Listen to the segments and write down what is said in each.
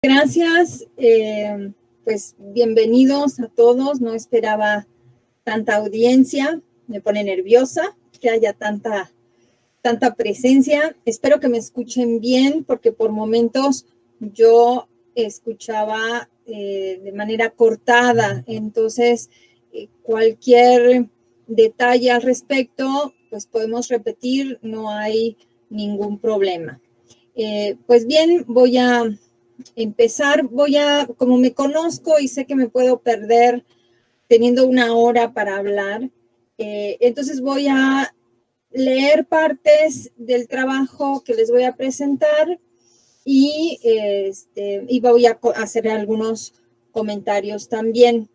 Gracias, pues bienvenidos a todos. No esperaba tanta audiencia, me pone nerviosa que haya tanta presencia. Espero que me escuchen bien porque por momentos yo escuchaba de manera cortada, entonces cualquier detalle al respecto, pues podemos repetir, no hay ningún problema. Pues bien, voy a empezar, como me conozco y sé que me puedo perder teniendo una hora para hablar, entonces voy a leer partes del trabajo que les voy a presentar y voy a hacer algunos comentarios también.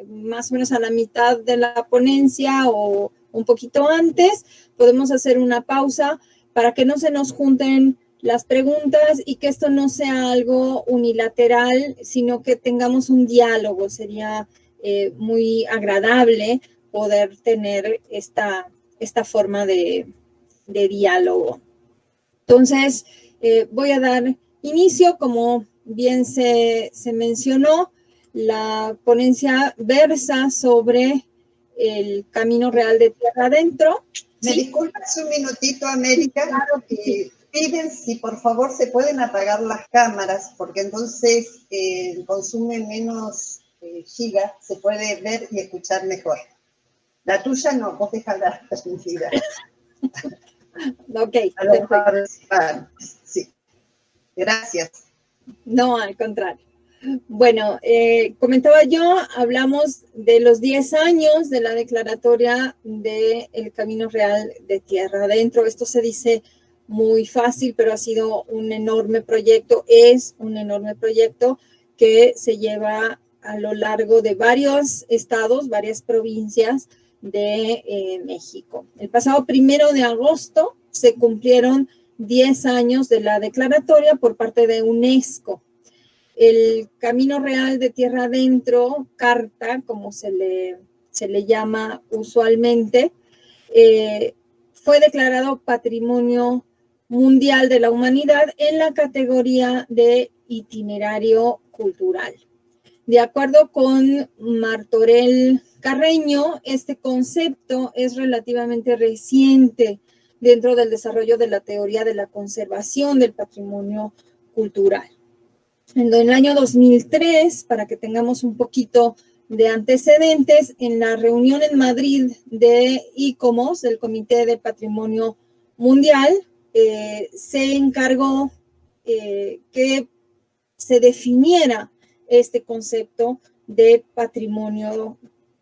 Más o menos a la mitad de la ponencia o un poquito antes, podemos hacer una pausa para que no se nos junten las preguntas y que esto no sea algo unilateral, sino que tengamos un diálogo. Sería muy agradable poder tener esta forma de diálogo. Entonces, voy a dar inicio. Como bien se mencionó, la ponencia versa sobre el Camino Real de Tierra Adentro. ¿Me disculpas un minutito, América? Claro que sí. Piden si por favor se pueden apagar las cámaras, porque entonces consume menos gigas, se puede ver y escuchar mejor. La tuya no, vos déjala transmitida. Ok, a los participantes, sí. Gracias. No, al contrario. Bueno, comentaba yo, hablamos de los 10 años de la declaratoria del Camino Real de Tierra Adentro. Esto se dice muy fácil, pero ha sido un enorme proyecto, es un enorme proyecto que se lleva a lo largo de varios estados, varias provincias de México. El pasado 1 de agosto se cumplieron 10 años de la declaratoria por parte de UNESCO. El Camino Real de Tierra Adentro, CARTA, como se le llama usualmente, fue declarado Patrimonio Mundial de la Humanidad en la categoría de itinerario cultural. De acuerdo con Martorell Carreño, este concepto es relativamente reciente dentro del desarrollo de la teoría de la conservación del patrimonio cultural. En el año 2003, para que tengamos un poquito de antecedentes, en la reunión en Madrid de ICOMOS, del Comité de Patrimonio Mundial, se encargó que se definiera este concepto de patrimonio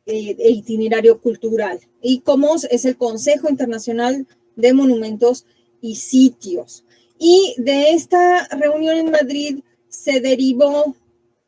e itinerario cultural. ICOMOS es el Consejo Internacional de Monumentos y Sitios. Y de esta reunión en Madrid se derivó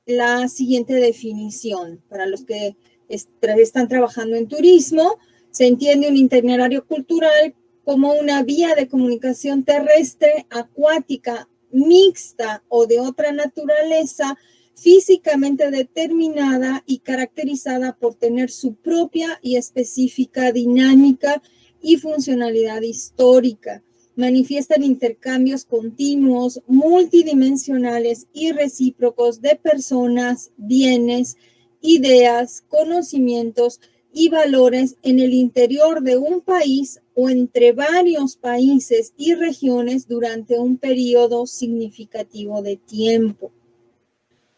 la siguiente definición. Para los que están trabajando en turismo, se entiende un itinerario cultural como una vía de comunicación terrestre, acuática, mixta o de otra naturaleza, físicamente determinada y caracterizada por tener su propia y específica dinámica y funcionalidad histórica. Manifiestan intercambios continuos, multidimensionales y recíprocos de personas, bienes, ideas, conocimientos y valores en el interior de un país o entre varios países y regiones durante un periodo significativo de tiempo.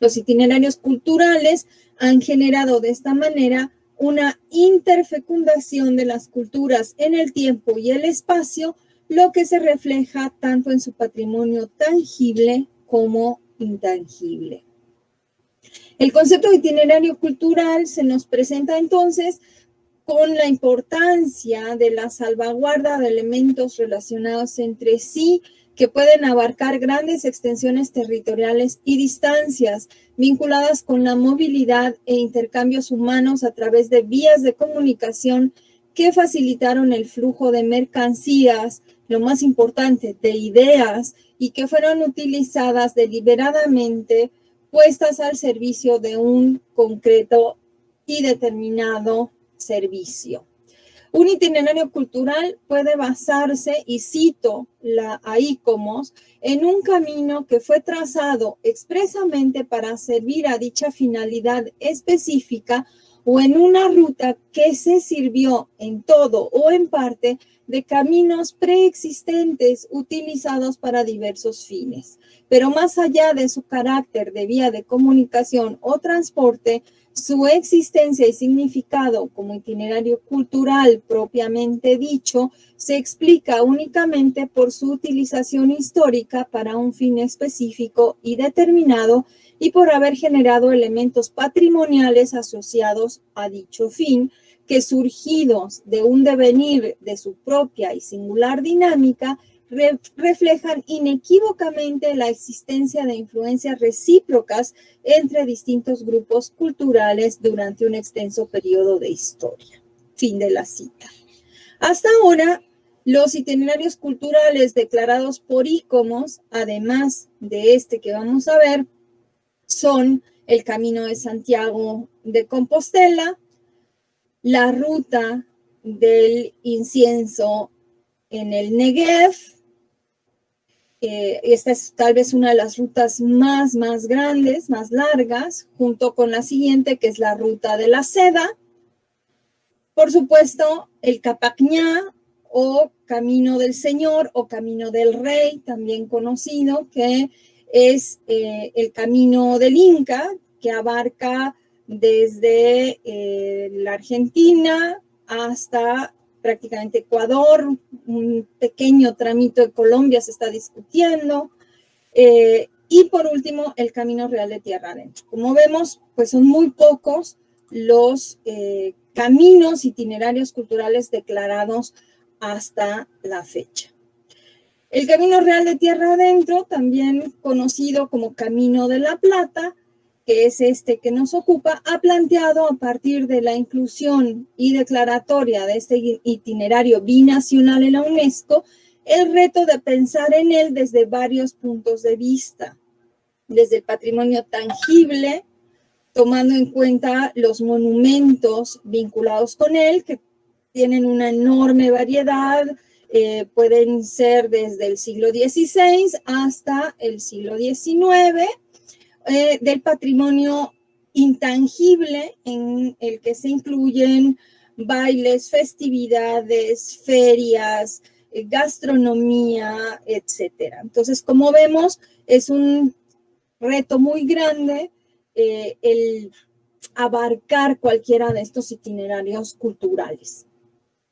Los itinerarios culturales han generado de esta manera una interfecundación de las culturas en el tiempo y el espacio, lo que se refleja tanto en su patrimonio tangible como intangible. El concepto de itinerario cultural se nos presenta entonces con la importancia de la salvaguarda de elementos relacionados entre sí que pueden abarcar grandes extensiones territoriales y distancias vinculadas con la movilidad e intercambios humanos a través de vías de comunicación que facilitaron el flujo de mercancías, lo más importante, de ideas, y que fueron utilizadas deliberadamente, puestas al servicio de un concreto y determinado servicio. Un itinerario cultural puede basarse, y cito a ICOMOS, en un camino que fue trazado expresamente para servir a dicha finalidad específica o en una ruta que se sirvió en todo o en parte de caminos preexistentes utilizados para diversos fines. Pero más allá de su carácter de vía de comunicación o transporte, su existencia y significado como itinerario cultural propiamente dicho se explica únicamente por su utilización histórica para un fin específico y determinado y por haber generado elementos patrimoniales asociados a dicho fin, que surgidos de un devenir de su propia y singular dinámica, reflejan inequívocamente la existencia de influencias recíprocas entre distintos grupos culturales durante un extenso periodo de historia. Fin de la cita. Hasta ahora, los itinerarios culturales declarados por ICOMOS, además de este que vamos a ver, son el Camino de Santiago de Compostela, la ruta del incienso en el Negev. Esta es tal vez una de las rutas más grandes, más largas, junto con la siguiente, que es la ruta de la seda. Por supuesto, el Capacñá o Camino del Señor o Camino del Rey, también conocido, que es el camino del Inca, que abarca desde la Argentina hasta prácticamente Ecuador, un pequeño tramito de Colombia se está discutiendo, y por último el Camino Real de Tierra Adentro. Como vemos, pues son muy pocos los caminos, itinerarios culturales declarados hasta la fecha. El Camino Real de Tierra Adentro, también conocido como Camino de la Plata, que es este que nos ocupa, ha planteado a partir de la inclusión y declaratoria de este itinerario binacional en la UNESCO, el reto de pensar en él desde varios puntos de vista, desde el patrimonio tangible, tomando en cuenta los monumentos vinculados con él, que tienen una enorme variedad, pueden ser desde el siglo XVI hasta el siglo XIX, del patrimonio intangible en el que se incluyen bailes, festividades, ferias, gastronomía, etcétera. Entonces, como vemos, es un reto muy grande el abarcar cualquiera de estos itinerarios culturales.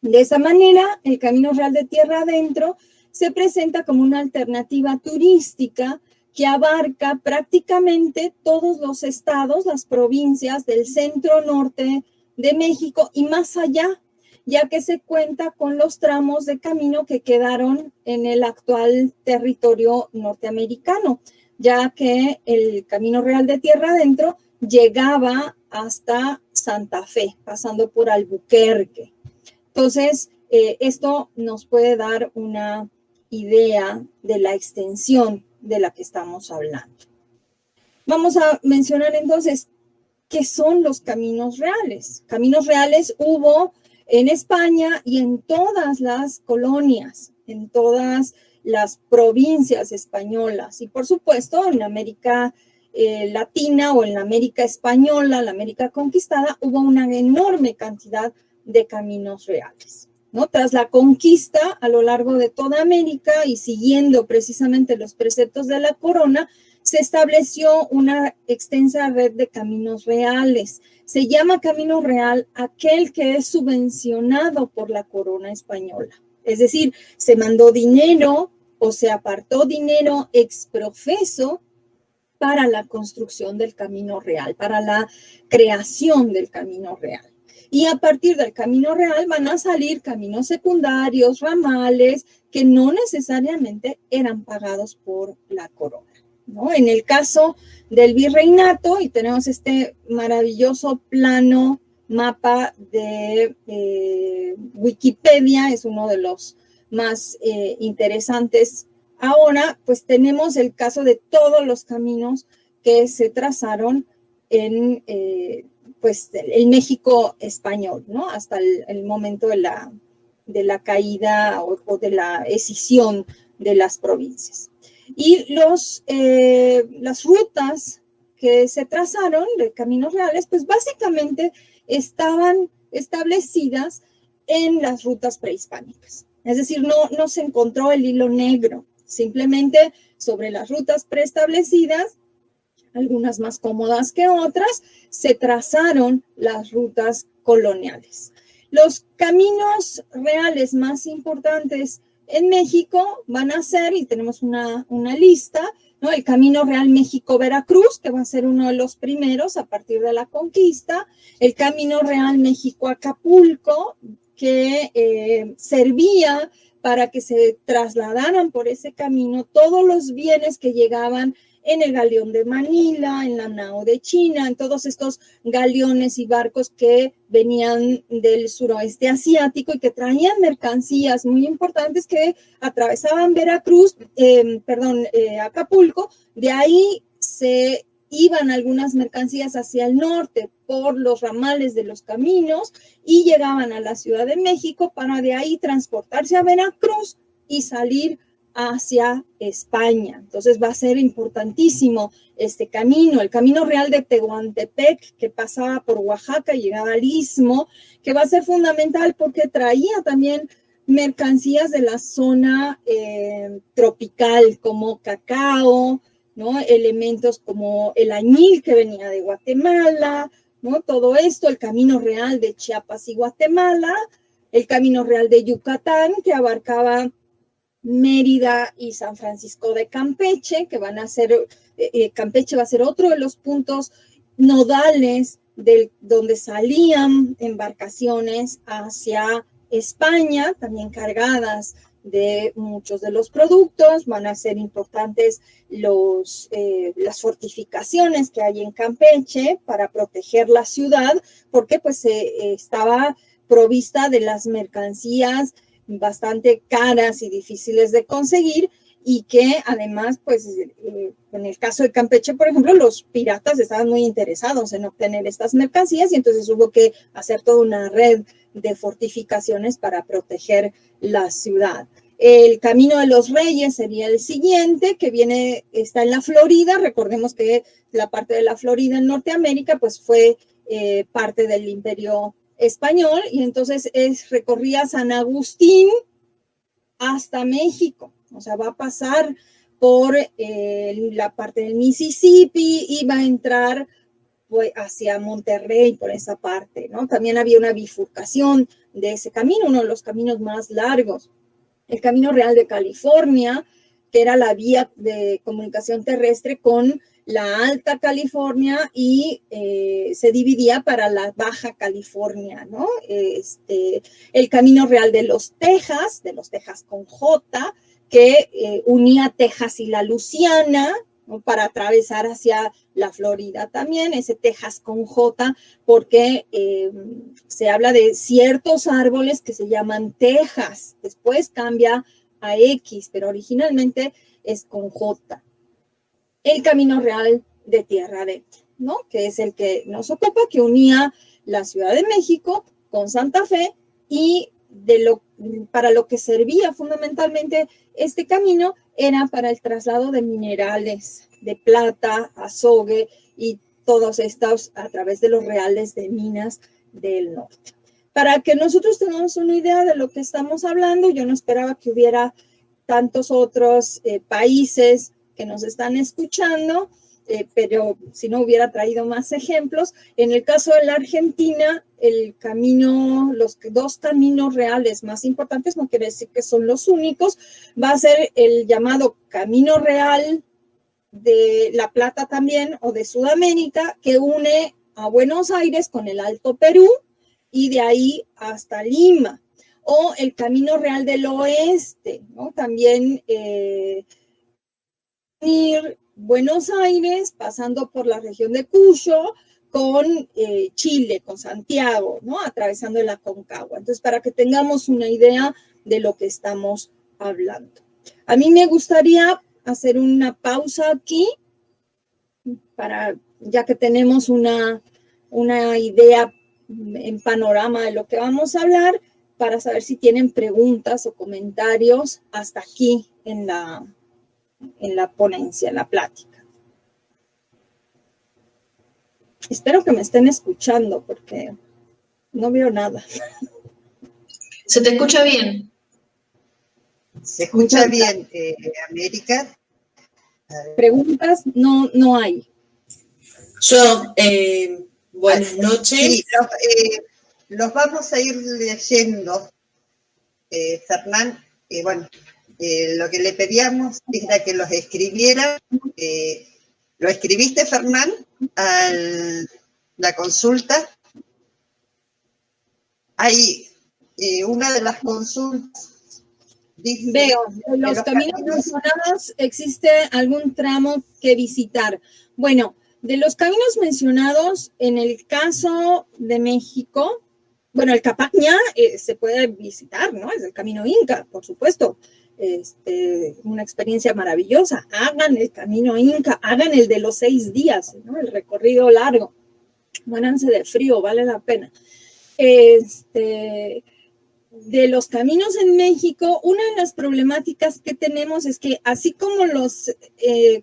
De esa manera, el Camino Real de Tierra Adentro se presenta como una alternativa turística que abarca prácticamente todos los estados, las provincias del centro norte de México y más allá, ya que se cuenta con los tramos de camino que quedaron en el actual territorio norteamericano, ya que el Camino Real de Tierra Adentro llegaba hasta Santa Fe, pasando por Albuquerque. Entonces, esto nos puede dar una idea de la extensión de la que estamos hablando. Vamos a mencionar entonces qué son los caminos reales. Caminos reales hubo en España y en todas las colonias, en todas las provincias españolas y por supuesto en América Latina o en la América española, la América conquistada, hubo una enorme cantidad de caminos reales, ¿no? Tras la conquista a lo largo de toda América y siguiendo precisamente los preceptos de la corona, se estableció una extensa red de caminos reales. Se llama camino real aquel que es subvencionado por la corona española. Es decir, se mandó dinero o se apartó dinero ex profeso para la construcción del camino real, para la creación del camino real. Y a partir del camino real van a salir caminos secundarios, ramales, que no necesariamente eran pagados por la corona, ¿no? En el caso del virreinato, y tenemos este maravilloso plano, mapa de Wikipedia, es uno de los más interesantes ahora, pues tenemos el caso de todos los caminos que se trazaron en pues, el México español, ¿no? Hasta el momento de la caída o de la escisión de las provincias. Y las rutas que se trazaron de caminos reales, pues básicamente estaban establecidas en las rutas prehispánicas. Es decir, no se encontró el hilo negro, simplemente sobre las rutas preestablecidas, algunas más cómodas que otras, se trazaron las rutas coloniales. Los caminos reales más importantes en México van a ser, y tenemos una lista, ¿no? El Camino Real México-Veracruz, que va a ser uno de los primeros a partir de la conquista. El Camino Real México-Acapulco, que servía para que se trasladaran por ese camino todos los bienes que llegaban en el galeón de Manila, en la nao de China, en todos estos galeones y barcos que venían del suroeste asiático y que traían mercancías muy importantes que atravesaban Acapulco. De ahí se iban algunas mercancías hacia el norte por los ramales de los caminos y llegaban a la Ciudad de México para de ahí transportarse a Veracruz y salir hacia España. Entonces va a ser importantísimo este camino, el Camino Real de Tehuantepec, que pasaba por Oaxaca y llegaba al Istmo, que va a ser fundamental porque traía también mercancías de la zona tropical, como cacao, ¿no? Elementos como el añil que venía de Guatemala, ¿no? Todo esto, el Camino Real de Chiapas y Guatemala, el Camino Real de Yucatán, que abarcaba Mérida y San Francisco de Campeche, que van a ser, Campeche va a ser otro de los puntos nodales donde salían embarcaciones hacia España, también cargadas de muchos de los productos. Van a ser importantes las fortificaciones que hay en Campeche para proteger la ciudad, porque pues estaba provista de las mercancías bastante caras y difíciles de conseguir, y que además, pues, en el caso de Campeche, por ejemplo, los piratas estaban muy interesados en obtener estas mercancías y entonces hubo que hacer toda una red de fortificaciones para proteger la ciudad. El Camino de los Reyes sería el siguiente, que está en la Florida. Recordemos que la parte de la Florida en Norteamérica, pues, fue parte del Imperio Español, y entonces recorría San Agustín hasta México. O sea, va a pasar por la parte del Mississippi y va a entrar pues, hacia Monterrey por esa parte, ¿no? También había una bifurcación de ese camino, uno de los caminos más largos. El Camino Real de California, que era la vía de comunicación terrestre con la Alta California y se dividía para la Baja California, ¿no? El Camino Real de los Texas con J, que unía Texas y la Luisiana, ¿no? Para atravesar hacia la Florida también, ese Texas con J, porque se habla de ciertos árboles que se llaman Texas, después cambia a X, pero originalmente es con J. El Camino Real de Tierra Adentro, ¿no? Que es el que nos ocupa, que unía la Ciudad de México con Santa Fe, y para lo que servía fundamentalmente este camino era para el traslado de minerales, de plata, azogue y todos estos a través de los reales de minas del norte. Para que nosotros tengamos una idea de lo que estamos hablando, yo no esperaba que hubiera tantos otros países que nos están escuchando, pero si no hubiera traído más ejemplos. En el caso de la Argentina, los dos caminos reales más importantes, no quiere decir que son los únicos, va a ser el llamado Camino Real de La Plata también, o de Sudamérica, que une a Buenos Aires con el Alto Perú y de ahí hasta Lima, o el Camino Real del Oeste, ¿no? También Buenos Aires, pasando por la región de Cuyo, con Chile, con Santiago, ¿no? Atravesando el Aconcagua. Entonces, para que tengamos una idea de lo que estamos hablando. A mí me gustaría hacer una pausa aquí, ya que tenemos una una idea en panorama de lo que vamos a hablar para saber si tienen preguntas o comentarios hasta aquí en la ponencia, en la plática. Espero que me estén escuchando porque no veo nada. Se te escucha bien. Se escucha bien, América. Preguntas no hay. Yo, buenas noches. Sí, los vamos a ir leyendo, Fernán. Bueno, lo que le pedíamos era que los escribiera. ¿Lo escribiste, Fernán, a la consulta? Hay una de las consultas. Veo, en los caminos mencionados existe algún tramo que visitar. Bueno, de los caminos mencionados, en el caso de México, bueno, el Capac Ñá se puede visitar, ¿no? Es el camino Inca, por supuesto. Una experiencia maravillosa. Hagan el camino Inca, hagan el de los 6 días, ¿no? El recorrido largo. Muéranse de frío, vale la pena. De los caminos en México, una de las problemáticas que tenemos es que así como los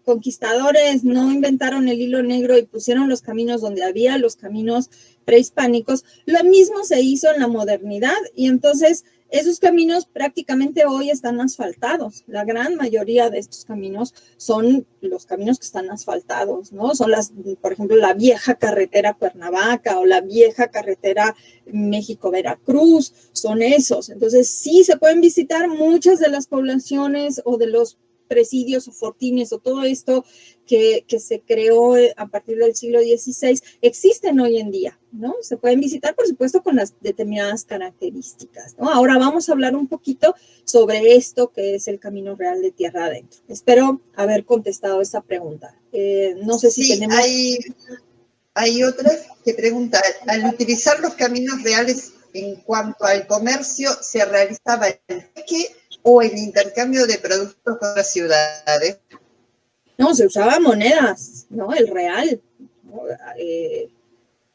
conquistadores no inventaron el hilo negro y pusieron los caminos donde había los caminos prehispánicos, lo mismo se hizo en la modernidad y entonces esos caminos prácticamente hoy están asfaltados. La gran mayoría de estos caminos son los caminos que están asfaltados, ¿no? Son por ejemplo, la vieja carretera Cuernavaca o la vieja carretera México-Veracruz, son esos. Entonces, sí se pueden visitar muchas de las poblaciones o de los presidios o fortines o todo esto que se creó a partir del siglo XVI, existen hoy en día, ¿no? Se pueden visitar, por supuesto, con las determinadas características, ¿no? Ahora vamos a hablar un poquito sobre esto que es el Camino Real de Tierra Adentro. Espero haber contestado esa pregunta. No sé si tenemos... Hay otra que pregunta, al utilizar los caminos reales en cuanto al comercio, ¿se realizaba el trueque o el intercambio de productos con las ciudades? No, se usaba monedas, ¿no? El real, ¿no?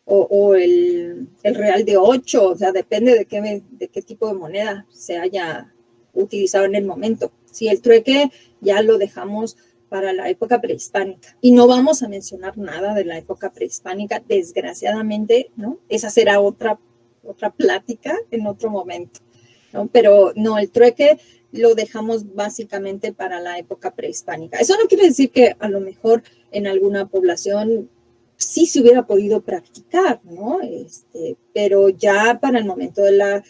O el real de 8, o sea, depende de qué tipo de moneda se haya utilizado en el momento. Si el trueque ya lo dejamos para la época prehispánica. Y no vamos a mencionar nada de la época prehispánica, desgraciadamente, ¿no? Esa será otra plática en otro momento, ¿no? Pero no, el trueque lo dejamos básicamente para la época prehispánica. Eso no quiere decir que a lo mejor en alguna población sí se hubiera podido practicar, ¿no? Pero ya para el momento de la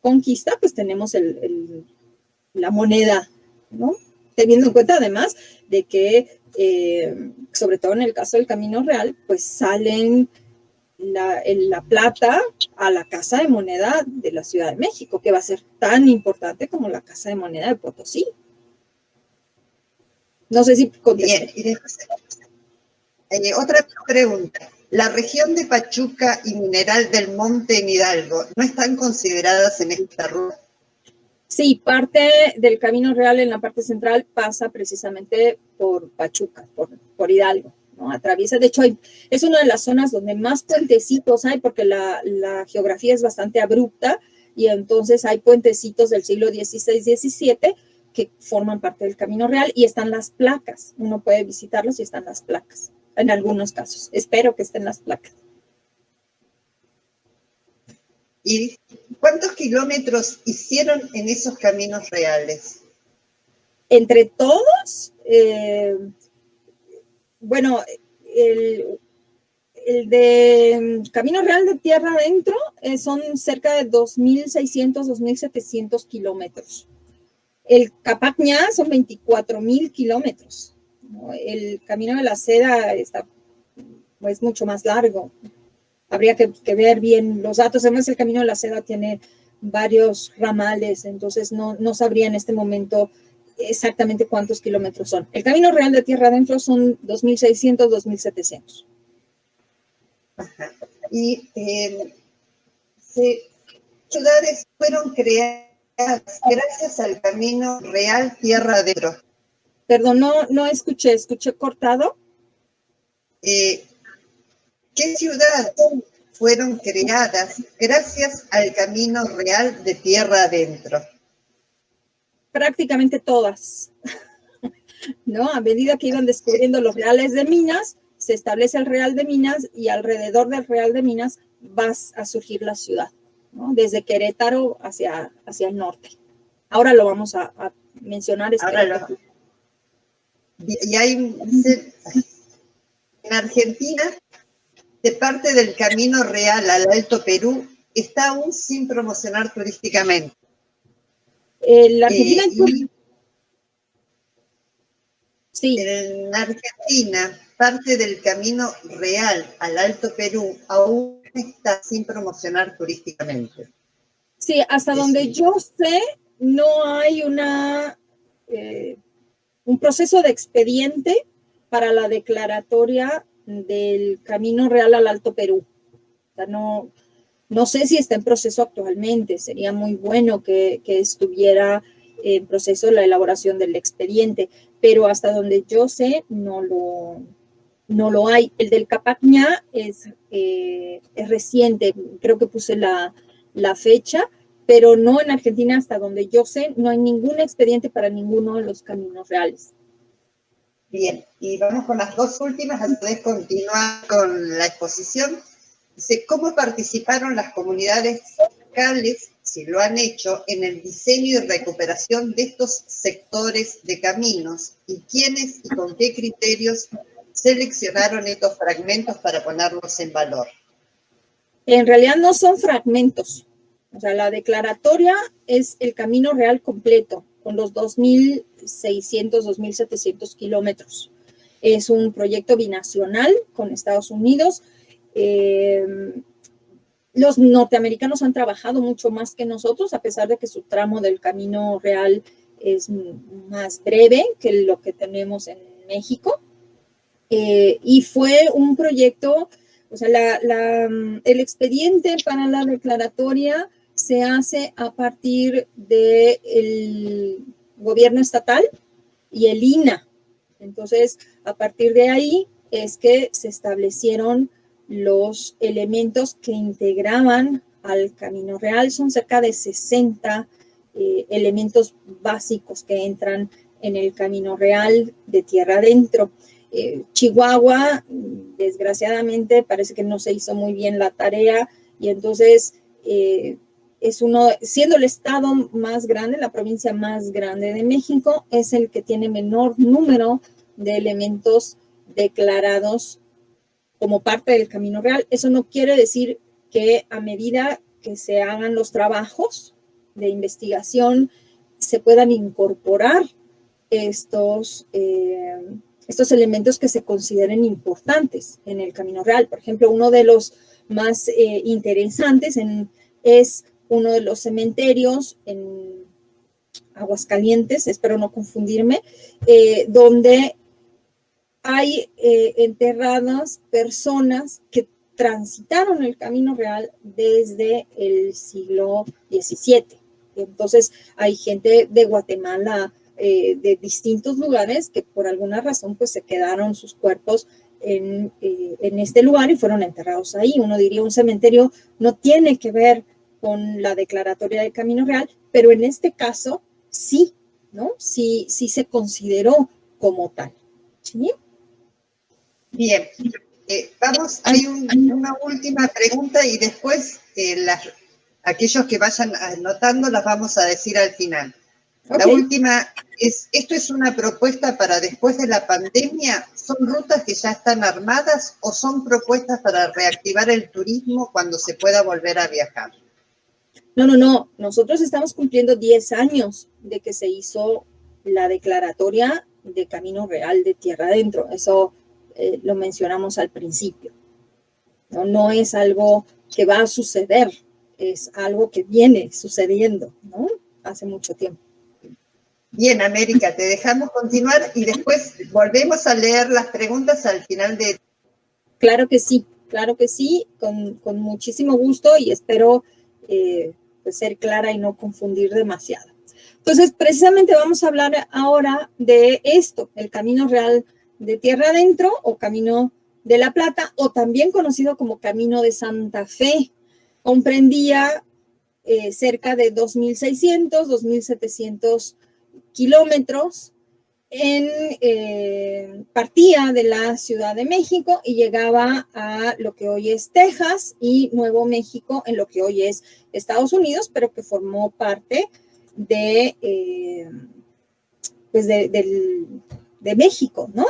conquista, pues tenemos la moneda, ¿no? Teniendo en cuenta además de que, sobre todo en el caso del Camino Real, pues salen la plata a la Casa de Moneda de la Ciudad de México, que va a ser tan importante como la Casa de Moneda de Potosí. No sé si contesté. Bien, otra pregunta. ¿La región de Pachuca y Mineral del Monte en Hidalgo no están consideradas en esta ruta? Sí, parte del Camino Real en la parte central pasa precisamente por Pachuca, por Hidalgo, ¿no? Atraviesa, de hecho, es una de las zonas donde más puentecitos hay, porque la geografía es bastante abrupta, y entonces hay puentecitos del siglo XVI, XVII que forman parte del Camino Real, y están las placas. Uno puede visitarlos y están las placas, en algunos casos. Espero que estén las placas. ¿Y cuántos kilómetros hicieron en esos caminos reales? Entre todos, bueno, el de Camino Real de Tierra Adentro son cerca de 2.600, 2.700 kilómetros. El Capac Ñá son 24.000 kilómetros, ¿no? El Camino de la Seda es mucho más largo. Habría que ver bien los datos. Además, el Camino de la Seda tiene varios ramales, entonces no sabría en este momento exactamente cuántos kilómetros son. El Camino Real de Tierra Adentro son 2.600, 2.700. Ajá. Y ciudades fueron creadas gracias al Camino Real Tierra Adentro. Perdón, no escuché cortado. ¿Qué ciudades fueron creadas gracias al Camino Real de Tierra Adentro? Prácticamente todas, ¿no? A medida que iban descubriendo los reales de minas, se establece el Real de Minas y alrededor del Real de Minas va a surgir la ciudad, ¿no? Desde Querétaro hacia el norte. Ahora lo vamos a mencionar. Y hay en Argentina, de parte del Camino Real al Alto Perú, está aún sin promocionar turísticamente. La Argentina sí. En Argentina, parte del Camino Real al Alto Perú aún está sin promocionar turísticamente. Sí, hasta donde yo sé, no hay un proceso de expediente para la declaratoria del Camino Real al Alto Perú. O sea, no sé si está en proceso actualmente. Sería muy bueno que estuviera en proceso la elaboración del expediente, pero hasta donde yo sé, no lo hay. El del Capacñá es reciente, creo que puse la fecha, pero no en Argentina, hasta donde yo sé, no hay ningún expediente para ninguno de los caminos reales. Bien, y vamos con las dos últimas, antes de continuar con la exposición. Dice, ¿cómo participaron las comunidades locales, si lo han hecho, en el diseño y recuperación de estos sectores de caminos? ¿Y quiénes y con qué criterios seleccionaron estos fragmentos para ponerlos en valor? En realidad no son fragmentos. O sea, la declaratoria es el camino real completo, con los 2.600, 2.700 kilómetros. Es un proyecto binacional con Estados Unidos. Los norteamericanos han trabajado mucho más que nosotros, a pesar de que su tramo del camino real es más breve que lo que tenemos en México. Y fue un proyecto, o sea, el expediente para la declaratoria se hace a partir del gobierno estatal y el INAH. Entonces, a partir de ahí es que se establecieron los elementos que integraban al Camino Real. Son cerca de 60 elementos básicos que entran en el Camino Real de Tierra Adentro. Chihuahua, desgraciadamente, parece que no se hizo muy bien la tarea y entonces siendo el estado más grande, la provincia más grande de México, es el que tiene menor número de elementos declarados como parte del Camino Real. Eso no quiere decir que a medida que se hagan los trabajos de investigación se puedan incorporar estos elementos que se consideren importantes en el Camino Real. Por ejemplo, uno de los más interesantes es uno de los cementerios en Aguascalientes, espero no confundirme, donde hay enterradas personas que transitaron el Camino Real desde el siglo XVII. Entonces, hay gente de Guatemala, de distintos lugares que por alguna razón pues se quedaron sus cuerpos en este lugar y fueron enterrados ahí. Uno diría un cementerio no tiene que ver con la declaratoria del Camino Real, pero en este caso sí, ¿no? Sí se consideró como tal. ¿Sí? Bien, hay una última pregunta y después aquellos que vayan anotando las vamos a decir al final. Okay. La última es, ¿esto es una propuesta para después de la pandemia? ¿Son rutas que ya están armadas o son propuestas para reactivar el turismo cuando se pueda volver a viajar? No. Nosotros estamos cumpliendo 10 años de que se hizo la declaratoria de Camino Real de Tierra Adentro. Eso lo mencionamos al principio. No es algo que va a suceder, es algo que viene sucediendo, ¿no? Hace mucho tiempo. Bien, América, te dejamos continuar y después volvemos a leer las preguntas al final de... Claro que sí, con muchísimo gusto y espero pues ser clara y no confundir demasiado. Entonces, precisamente vamos a hablar ahora de esto, el Camino Real de Tierra Adentro o Camino de la Plata, o también conocido como Camino de Santa Fe. Comprendía cerca de 2.600, 2.700 kilómetros. Partía de la Ciudad de México y llegaba a lo que hoy es Texas y Nuevo México, en lo que hoy es Estados Unidos, pero que formó parte de México, ¿no?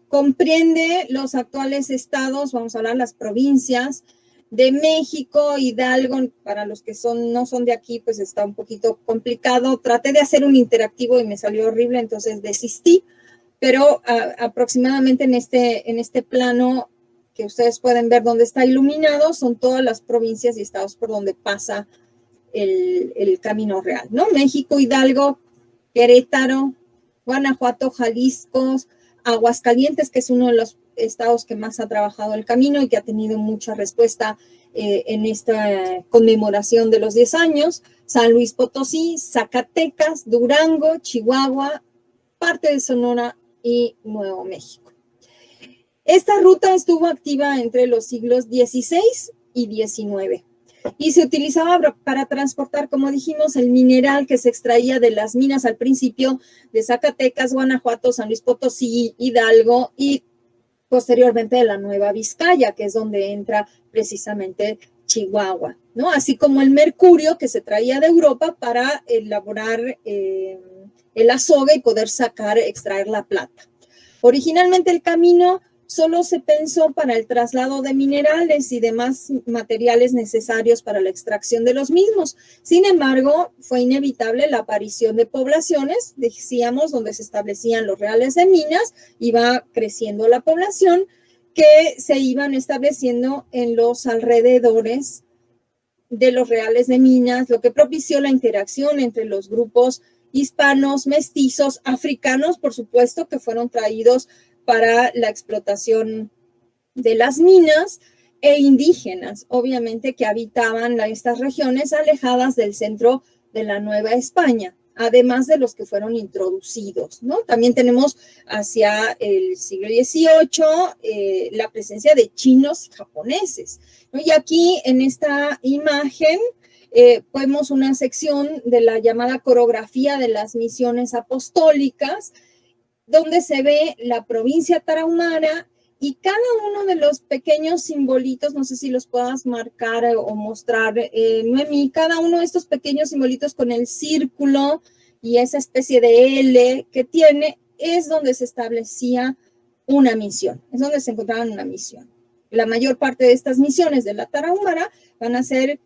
Comprende los actuales estados, vamos a hablar las provincias de México, Hidalgo. Para los que no son de aquí, pues está un poquito complicado. Traté de hacer un interactivo y me salió horrible, entonces desistí, pero aproximadamente en este plano que ustedes pueden ver donde está iluminado, son todas las provincias y estados por donde pasa el camino real, ¿no? México, Hidalgo, Querétaro, Guanajuato, Jalisco, Aguascalientes, que es uno de los estados que más ha trabajado el camino y que ha tenido mucha respuesta en esta conmemoración de los 10 años, San Luis Potosí, Zacatecas, Durango, Chihuahua, parte de Sonora y Nuevo México. Esta ruta estuvo activa entre los siglos XVI y XIX y se utilizaba para transportar, como dijimos, el mineral que se extraía de las minas al principio de Zacatecas, Guanajuato, San Luis Potosí, Hidalgo y posteriormente de la Nueva Vizcaya, que es donde entra precisamente Chihuahua, ¿no? Así como el mercurio que se traía de Europa para elaborar el azogue y poder extraer la plata. Originalmente el camino solo se pensó para el traslado de minerales y demás materiales necesarios para la extracción de los mismos. Sin embargo, fue inevitable la aparición de poblaciones, decíamos, donde se establecían los reales de minas, iba creciendo la población, que se iban estableciendo en los alrededores de los reales de minas, lo que propició la interacción entre los grupos hispanos, mestizos, africanos, por supuesto, que fueron traídos para la explotación de las minas, e indígenas, obviamente, que habitaban estas regiones alejadas del centro de la Nueva España, además de los que fueron introducidos, ¿no? También tenemos hacia el siglo XVIII la presencia de chinos y japoneses, ¿no? Y aquí en esta imagen vemos una sección de la llamada coreografía de las misiones apostólicas, donde se ve la provincia tarahumara y cada uno de los pequeños simbolitos, no sé si los puedas marcar o mostrar, Noemí, cada uno de estos pequeños simbolitos con el círculo y esa especie de L que tiene, es donde se establecía una misión, es donde se encontraba una misión. La mayor parte de estas misiones de la tarahumara van a ser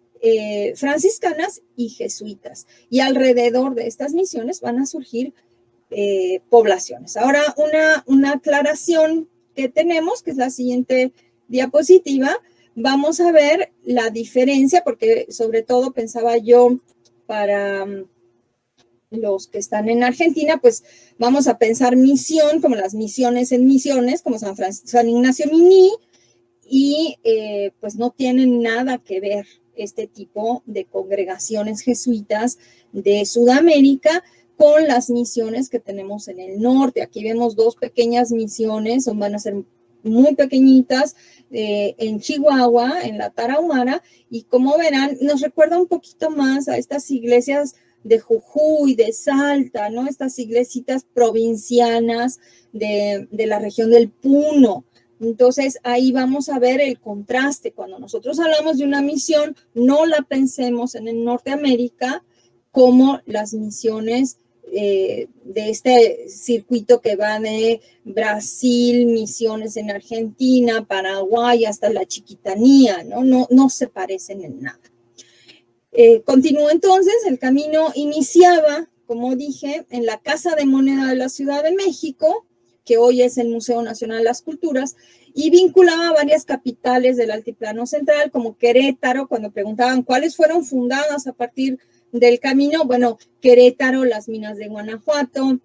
franciscanas y jesuitas, y alrededor de estas misiones van a surgir poblaciones. Ahora, una aclaración que tenemos, que es la siguiente diapositiva, vamos a ver la diferencia, porque sobre todo pensaba yo para los que están en Argentina, pues vamos a pensar misión, como las misiones en misiones, como San Ignacio Miní, y pues no tienen nada que ver este tipo de congregaciones jesuitas de Sudamérica con las misiones que tenemos en el norte. Aquí vemos dos pequeñas misiones, van a ser muy pequeñitas, en Chihuahua, en la Tarahumara, y como verán, nos recuerda un poquito más a estas iglesias de Jujuy, de Salta, ¿no? Estas iglesitas provincianas de la región del Puno. Entonces, ahí vamos a ver el contraste. Cuando nosotros hablamos de una misión, no la pensemos en el Norteamérica como las misiones de este circuito que va de Brasil, misiones en Argentina, Paraguay, hasta la Chiquitanía, ¿no? No se parecen en nada. Continúa entonces, el camino iniciaba, como dije, en la Casa de Moneda de la Ciudad de México, que hoy es el Museo Nacional de las Culturas, y vinculaba varias capitales del Altiplano Central, como Querétaro. Cuando preguntaban cuáles fueron fundadas a partir del camino, bueno, Querétaro, las minas de Guanajuato,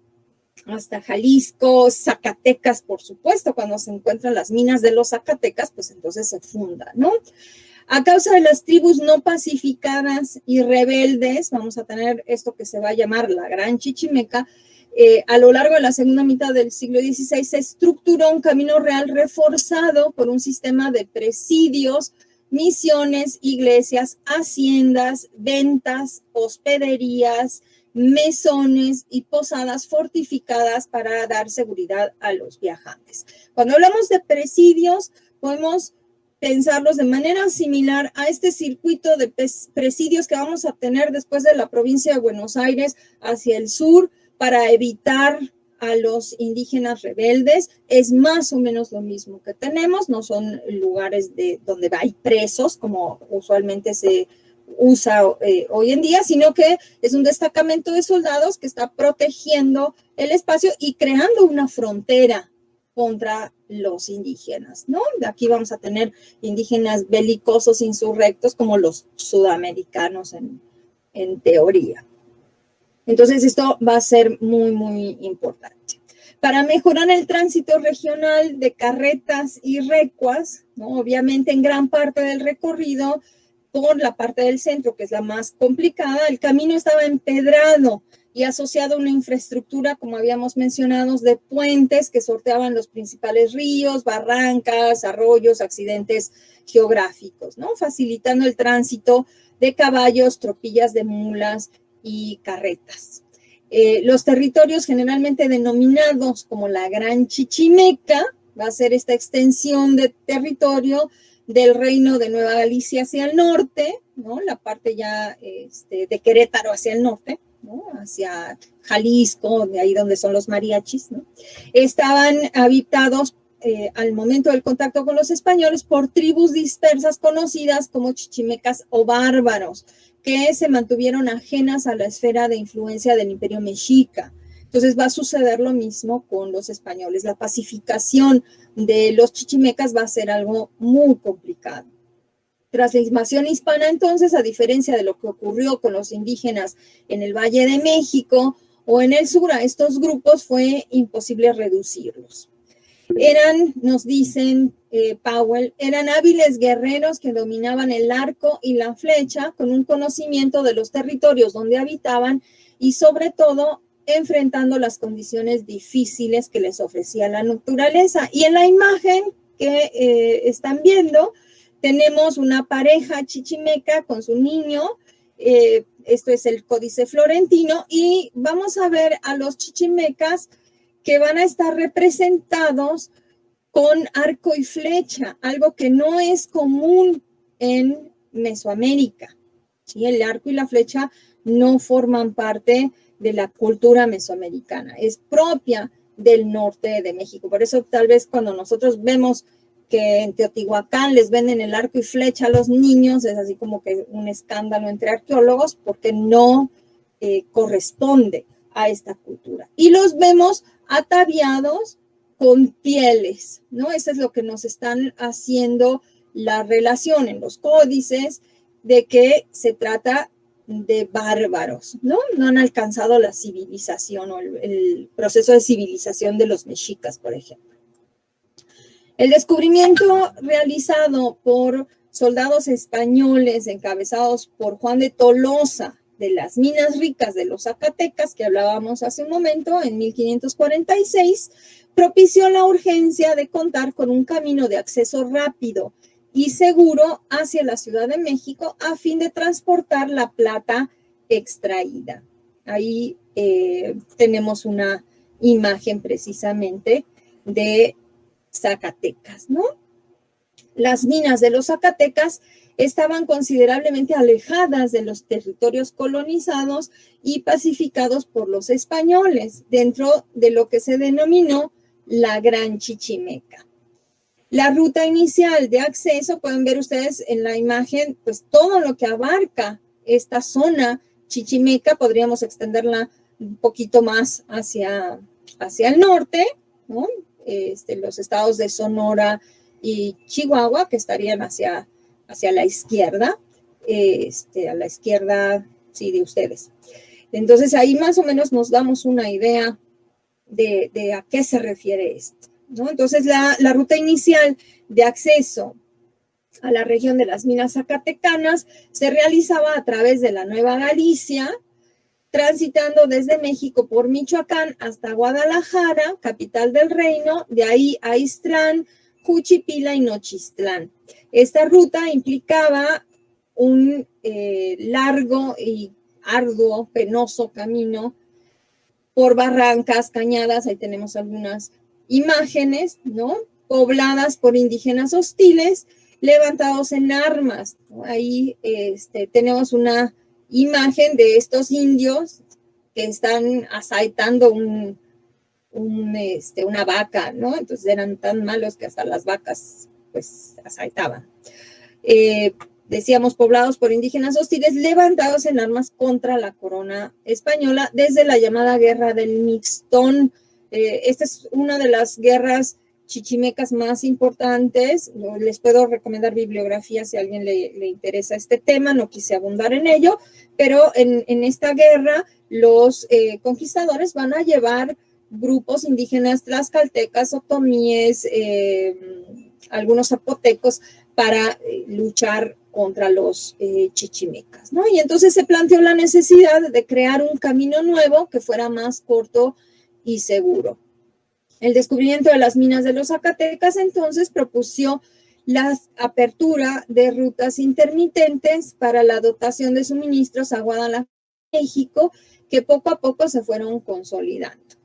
hasta Jalisco, Zacatecas, por supuesto, cuando se encuentran las minas de los Zacatecas, pues entonces se funda, ¿no? A causa de las tribus no pacificadas y rebeldes, vamos a tener esto que se va a llamar la Gran Chichimeca, A lo largo de la segunda mitad del siglo XVI se estructuró un camino real reforzado por un sistema de presidios, misiones, iglesias, haciendas, ventas, hospederías, mesones y posadas fortificadas para dar seguridad a los viajantes. Cuando hablamos de presidios, podemos pensarlos de manera similar a este circuito de presidios que vamos a tener después de la provincia de Buenos Aires hacia el sur para evitar a los indígenas rebeldes. Es más o menos lo mismo que tenemos, no son lugares donde hay presos, como usualmente se usa hoy en día, sino que es un destacamento de soldados que está protegiendo el espacio y creando una frontera contra los indígenas, ¿no? Aquí vamos a tener indígenas belicosos, insurrectos, como los sudamericanos en teoría. Entonces, esto va a ser muy, muy importante. Para mejorar el tránsito regional de carretas y recuas, ¿no? Obviamente en gran parte del recorrido, por la parte del centro, que es la más complicada, el camino estaba empedrado y asociado a una infraestructura, como habíamos mencionado, de puentes que sorteaban los principales ríos, barrancas, arroyos, accidentes geográficos, ¿no? Facilitando el tránsito de caballos, tropillas de mulas y carretas. Los territorios generalmente denominados como la Gran Chichimeca, va a ser esta extensión de territorio del reino de Nueva Galicia hacia el norte, ¿no? La parte ya de Querétaro hacia el norte, ¿no? Hacia Jalisco, de ahí donde son los mariachis, ¿no? Estaban habitados al momento del contacto con los españoles por tribus dispersas conocidas como chichimecas o bárbaros, que se mantuvieron ajenas a la esfera de influencia del imperio mexica. Entonces va a suceder lo mismo con los españoles. La pacificación de los chichimecas va a ser algo muy complicado. Tras la invasión hispana, entonces, a diferencia de lo que ocurrió con los indígenas en el Valle de México o en el sur, a estos grupos fue imposible reducirlos. Eran, nos dicen Powell, eran hábiles guerreros que dominaban el arco y la flecha con un conocimiento de los territorios donde habitaban y sobre todo enfrentando las condiciones difíciles que les ofrecía la naturaleza. Y en la imagen que están viendo, tenemos una pareja chichimeca con su niño. Esto es el Códice Florentino y vamos a ver a los chichimecas que van a estar representados con arco y flecha, algo que no es común en Mesoamérica. ¿Sí? El arco y la flecha no forman parte de la cultura mesoamericana, es propia del norte de México. Por eso tal vez cuando nosotros vemos que en Teotihuacán les venden el arco y flecha a los niños, es así como que un escándalo entre arqueólogos porque no corresponde a esta cultura. Y los vemos ataviados con pieles, ¿no? Eso es lo que nos están haciendo la relación en los códices de que se trata de bárbaros, ¿no? No han alcanzado la civilización o el proceso de civilización de los mexicas, por ejemplo. El descubrimiento realizado por soldados españoles encabezados por Juan de Tolosa de las minas ricas de los Zacatecas, que hablábamos hace un momento, en 1546, propició la urgencia de contar con un camino de acceso rápido y seguro hacia la Ciudad de México a fin de transportar la plata extraída. Ahí tenemos una imagen precisamente de Zacatecas, ¿no? Las minas de los Zacatecas estaban considerablemente alejadas de los territorios colonizados y pacificados por los españoles, dentro de lo que se denominó la Gran Chichimeca. La ruta inicial de acceso, pueden ver ustedes en la imagen, pues todo lo que abarca esta zona chichimeca, podríamos extenderla un poquito más hacia el norte, ¿no? Los estados de Sonora y Chihuahua, que estarían hacia la izquierda, a la izquierda, sí, de ustedes. Entonces, ahí más o menos nos damos una idea de a qué se refiere esto, ¿no? Entonces, la ruta inicial de acceso a la región de las minas zacatecanas se realizaba a través de la Nueva Galicia, transitando desde México por Michoacán hasta Guadalajara, capital del reino, de ahí a Ixtlán, Juchipila y Nochistlán. Esta ruta implicaba un largo y arduo, penoso camino por barrancas, cañadas, ahí tenemos algunas imágenes, ¿no? Pobladas por indígenas hostiles, levantados en armas, ¿no? Ahí tenemos una imagen de estos indios que están asaetando una vaca, ¿no? Entonces eran tan malos que hasta las vacas, pues, asaetaban. Decíamos, poblados por indígenas hostiles, levantados en armas contra la corona española desde la llamada Guerra del Mixtón. Esta es una de las guerras chichimecas más importantes. Les puedo recomendar bibliografía si a alguien le interesa este tema, no quise abundar en ello, pero en esta guerra los conquistadores van a llevar grupos indígenas tlaxcaltecas, otomíes, algunos zapotecos para luchar contra los chichimecas, ¿no? Y entonces se planteó la necesidad de crear un camino nuevo que fuera más corto y seguro. El descubrimiento de las minas de los Zacatecas entonces propuso la apertura de rutas intermitentes para la dotación de suministros a Guadalajara, México, que poco a poco se fueron consolidando.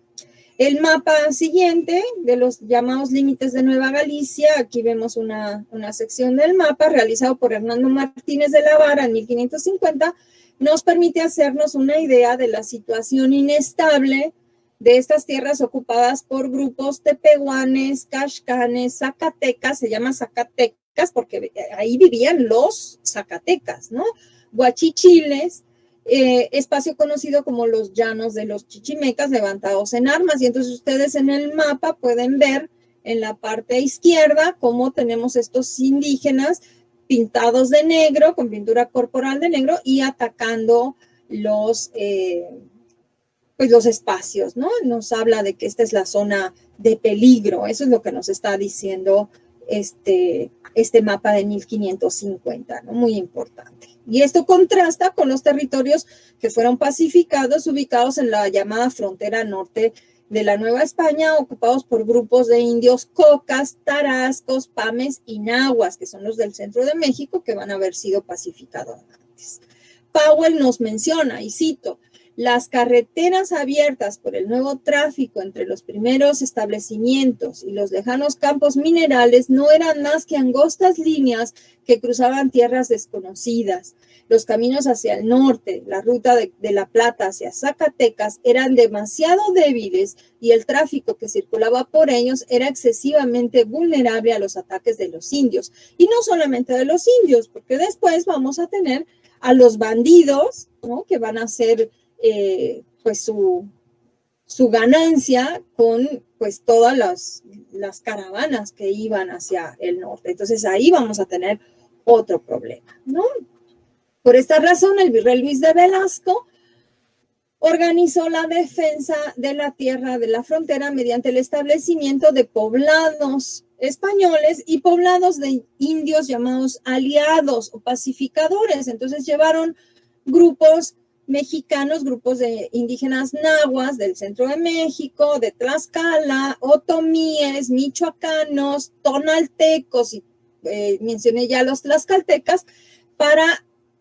El mapa siguiente de los llamados límites de Nueva Galicia, aquí vemos una sección del mapa realizado por Hernando Martínez de la Vara en 1550, nos permite hacernos una idea de la situación inestable de estas tierras ocupadas por grupos tepehuanes, caxcanes, zacatecas, se llama Zacatecas porque ahí vivían los zacatecas, ¿no? Guachichiles, espacio conocido como los llanos de los chichimecas levantados en armas. Y entonces ustedes en el mapa pueden ver en la parte izquierda cómo tenemos estos indígenas pintados de negro, con pintura corporal de negro y atacando los espacios, ¿no? Nos habla de que esta es la zona de peligro. Eso es lo que nos está diciendo este mapa de 1550, ¿no? Muy importante. Y esto contrasta con los territorios que fueron pacificados, ubicados en la llamada frontera norte de la Nueva España, ocupados por grupos de indios cocas, tarascos, pames y nahuas, que son los del centro de México, que van a haber sido pacificados antes. Powell nos menciona, y cito, las carreteras abiertas por el nuevo tráfico entre los primeros establecimientos y los lejanos campos minerales no eran más que angostas líneas que cruzaban tierras desconocidas. Los caminos hacia el norte, la ruta de La Plata hacia Zacatecas, eran demasiado débiles y el tráfico que circulaba por ellos era excesivamente vulnerable a los ataques de los indios. Y no solamente de los indios, porque después vamos a tener a los bandidos, ¿no? Que van a ser pues su ganancia con pues todas las caravanas que iban hacia el norte. Entonces ahí vamos a tener otro problema, ¿no? Por esta razón, el virrey Luis de Velasco organizó la defensa de la tierra de la frontera mediante el establecimiento de poblados españoles y poblados de indios llamados aliados o pacificadores. Entonces llevaron grupos mexicanos, grupos de indígenas nahuas del centro de México, de Tlaxcala, otomíes, michoacanos, tonaltecos, y mencioné ya los tlaxcaltecas,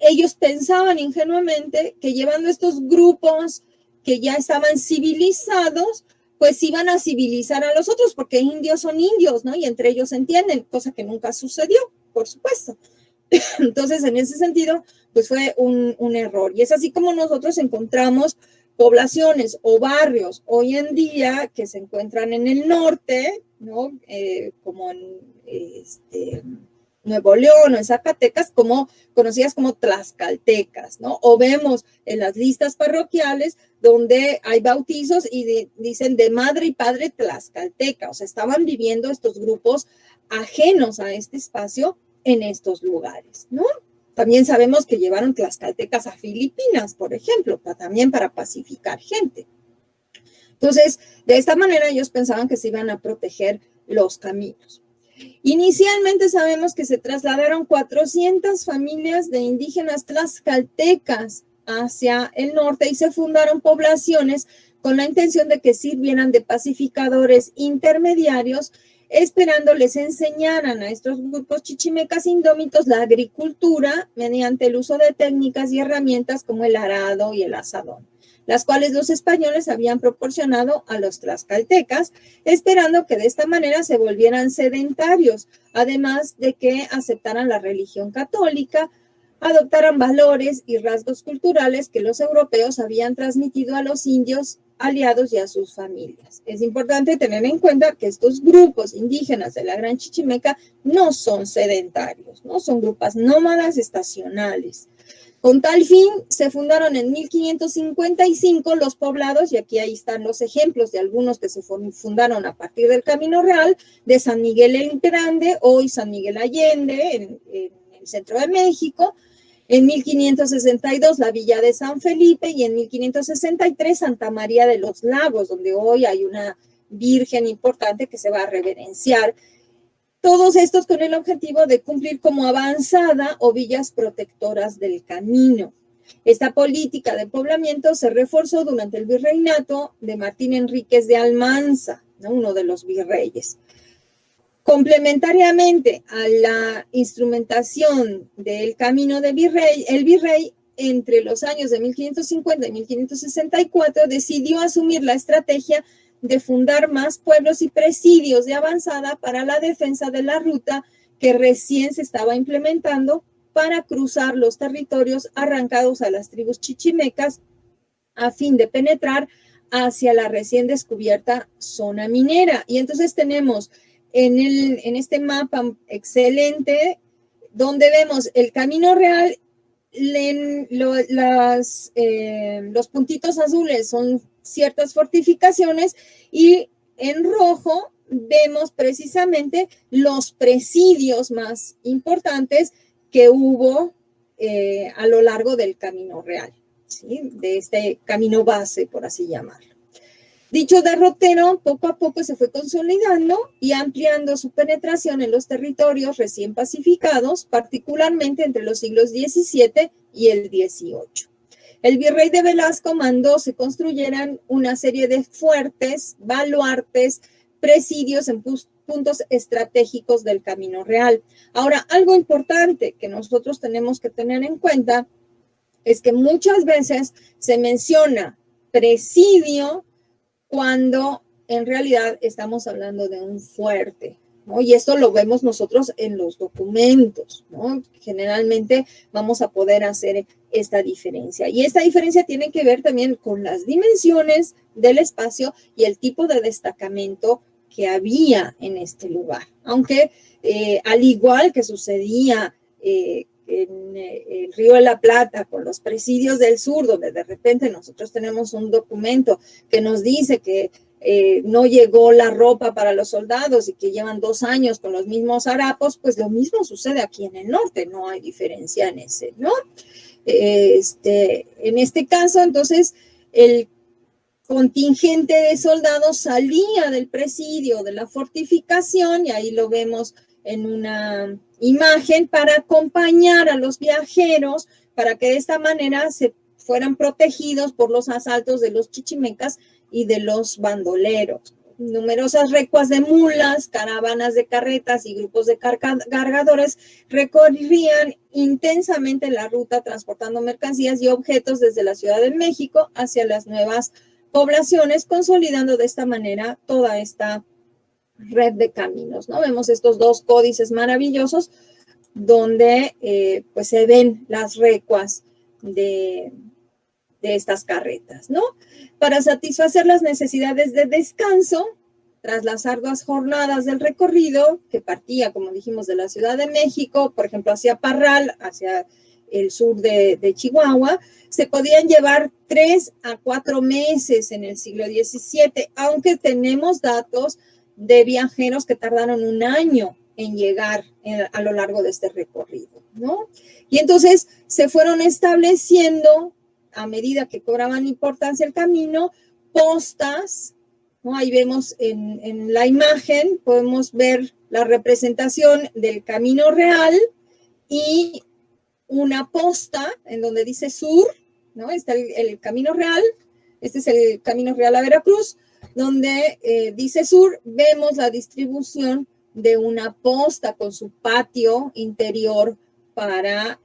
ellos pensaban ingenuamente que llevando estos grupos que ya estaban civilizados, pues iban a civilizar a los otros, porque indios son indios, ¿no? Y entre ellos se entienden, cosa que nunca sucedió, por supuesto. Entonces, en ese sentido, pues fue un error. Y es así como nosotros encontramos poblaciones o barrios hoy en día que se encuentran en el norte, ¿no? Como en Nuevo León o en Zacatecas, conocidas como tlaxcaltecas, ¿no? O vemos en las listas parroquiales donde hay bautizos y dicen de madre y padre tlaxcalteca. O sea, estaban viviendo estos grupos ajenos a este espacio en estos lugares, ¿no? También sabemos que llevaron tlaxcaltecas a Filipinas, por ejemplo, también para pacificar gente. Entonces, de esta manera ellos pensaban que se iban a proteger los caminos. Inicialmente sabemos que se trasladaron 400 familias de indígenas tlaxcaltecas hacia el norte y se fundaron poblaciones con la intención de que sirvieran de pacificadores intermediarios, esperando les enseñaran a estos grupos chichimecas indómitos la agricultura mediante el uso de técnicas y herramientas como el arado y el azadón, las cuales los españoles habían proporcionado a los tlaxcaltecas, esperando que de esta manera se volvieran sedentarios, además de que aceptaran la religión católica, adoptaran valores y rasgos culturales que los europeos habían transmitido a los indios aliados y a sus familias. Es importante tener en cuenta que estos grupos indígenas de la Gran Chichimeca no son sedentarios, ¿no? Son grupos nómadas estacionales. Con tal fin, se fundaron en 1555 los poblados, y aquí ahí están los ejemplos de algunos que se fundaron a partir del Camino Real, de San Miguel el Grande, hoy San Miguel Allende, en el centro de México. En 1562 la villa de San Felipe y en 1563 Santa María de los Lagos, donde hoy hay una virgen importante que se va a reverenciar. Todos estos con el objetivo de cumplir como avanzada o villas protectoras del camino. Esta política de poblamiento se reforzó durante el virreinato de Martín Enríquez de Almanza, ¿no? Uno de los virreyes. Complementariamente a la instrumentación del camino de virrey, el virrey entre los años de 1550 y 1564 decidió asumir la estrategia de fundar más pueblos y presidios de avanzada para la defensa de la ruta que recién se estaba implementando para cruzar los territorios arrancados a las tribus chichimecas a fin de penetrar hacia la recién descubierta zona minera. Y entonces tenemos en este mapa excelente, donde vemos el Camino Real, los puntitos azules son ciertas fortificaciones y en rojo vemos precisamente los presidios más importantes que hubo a lo largo del Camino Real, ¿sí? De este camino base, por así llamarlo. Dicho derrotero poco a poco se fue consolidando y ampliando su penetración en los territorios recién pacificados, particularmente entre los siglos XVII y el XVIII. El virrey de Velasco mandó se construyeran una serie de fuertes, baluartes, presidios en puntos estratégicos del Camino Real. Ahora, algo importante que nosotros tenemos que tener en cuenta es que muchas veces se menciona presidio cuando en realidad estamos hablando de un fuerte, ¿no? Y esto lo vemos nosotros en los documentos, ¿no? Generalmente vamos a poder hacer esta diferencia. Y esta diferencia tiene que ver también con las dimensiones del espacio y el tipo de destacamento que había en este lugar. Aunque al igual que sucedía en el Río de la Plata, con los presidios del sur, donde de repente nosotros tenemos un documento que nos dice que no llegó la ropa para los soldados y que llevan 2 años con los mismos harapos, pues lo mismo sucede aquí en el norte, no hay diferencia en ese, ¿no? En este caso, entonces, el contingente de soldados salía del presidio, de la fortificación, y ahí lo vemos en una imagen, para acompañar a los viajeros, para que de esta manera se fueran protegidos por los asaltos de los chichimecas y de los bandoleros. Numerosas recuas de mulas, caravanas de carretas y grupos de cargadores recorrían intensamente la ruta transportando mercancías y objetos desde la Ciudad de México hacia las nuevas poblaciones, consolidando de esta manera toda esta red de caminos, ¿no? Vemos estos 2 códices maravillosos donde pues se ven las recuas de estas carretas, ¿no? Para satisfacer las necesidades de descanso, tras las arduas jornadas del recorrido, que partía, como dijimos, de la Ciudad de México, por ejemplo, hacia Parral, hacia el sur de Chihuahua, se podían llevar 3 a 4 meses en el siglo XVII, aunque tenemos datos de viajeros que tardaron 1 año en llegar a lo largo de este recorrido, ¿no? Y entonces se fueron estableciendo, a medida que cobraban importancia el camino, postas, ¿no? Ahí vemos en la imagen, podemos ver la representación del Camino Real y una posta en donde dice sur, ¿no? Está el Camino Real, este es el Camino Real a Veracruz, donde dice sur, vemos la distribución de una posta con su patio interior para,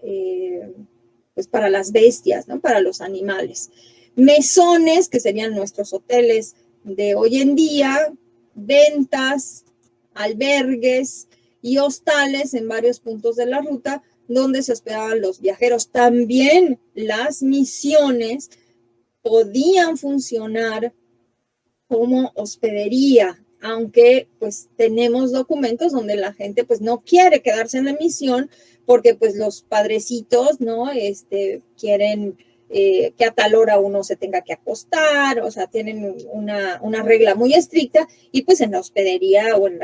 pues para las bestias, ¿no? Para los animales. Mesones, que serían nuestros hoteles de hoy en día, ventas, albergues y hostales en varios puntos de la ruta donde se hospedaban los viajeros. También las misiones podían funcionar como hospedería, aunque pues tenemos documentos donde la gente pues no quiere quedarse en la misión porque pues los padrecitos, ¿no? Quieren que a tal hora uno se tenga que acostar, o sea, tienen una regla muy estricta y pues en la hospedería o en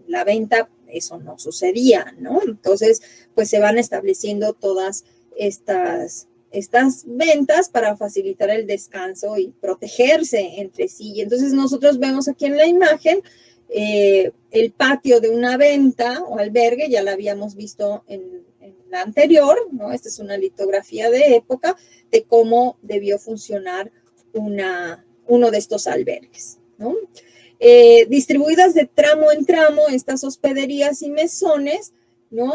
la venta eso no sucedía, ¿no? Entonces, pues se van estableciendo todas estas ventas para facilitar el descanso y protegerse entre sí. Y entonces nosotros vemos aquí en la imagen el patio de una venta o albergue, ya la habíamos visto en la anterior, ¿no? Esta es una litografía de época de cómo debió funcionar uno de estos albergues, ¿no? Distribuidas de tramo en tramo, estas hospederías y mesones, ¿no?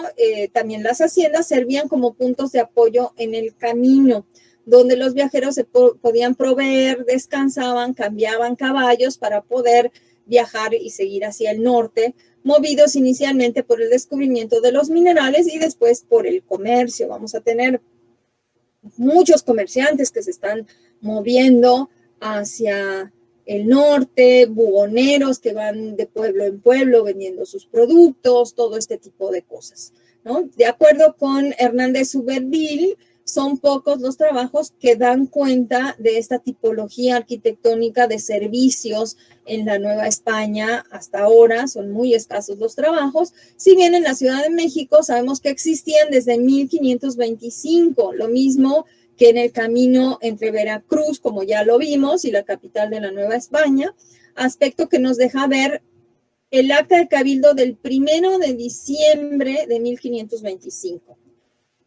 También las haciendas servían como puntos de apoyo en el camino, donde los viajeros se podían proveer, descansaban, cambiaban caballos para poder viajar y seguir hacia el norte, movidos inicialmente por el descubrimiento de los minerales y después por el comercio. Vamos a tener muchos comerciantes que se están moviendo hacia el norte, buhoneros que van de pueblo en pueblo vendiendo sus productos, todo este tipo de cosas, ¿no? De acuerdo con Hernández Uberville, son pocos los trabajos que dan cuenta de esta tipología arquitectónica de servicios en la Nueva España. Hasta ahora son muy escasos los trabajos, si bien en la Ciudad de México sabemos que existían desde 1525, lo mismo que en el camino entre Veracruz, como ya lo vimos, y la capital de la Nueva España, aspecto que nos deja ver el acta de cabildo del 1 de diciembre de 1525.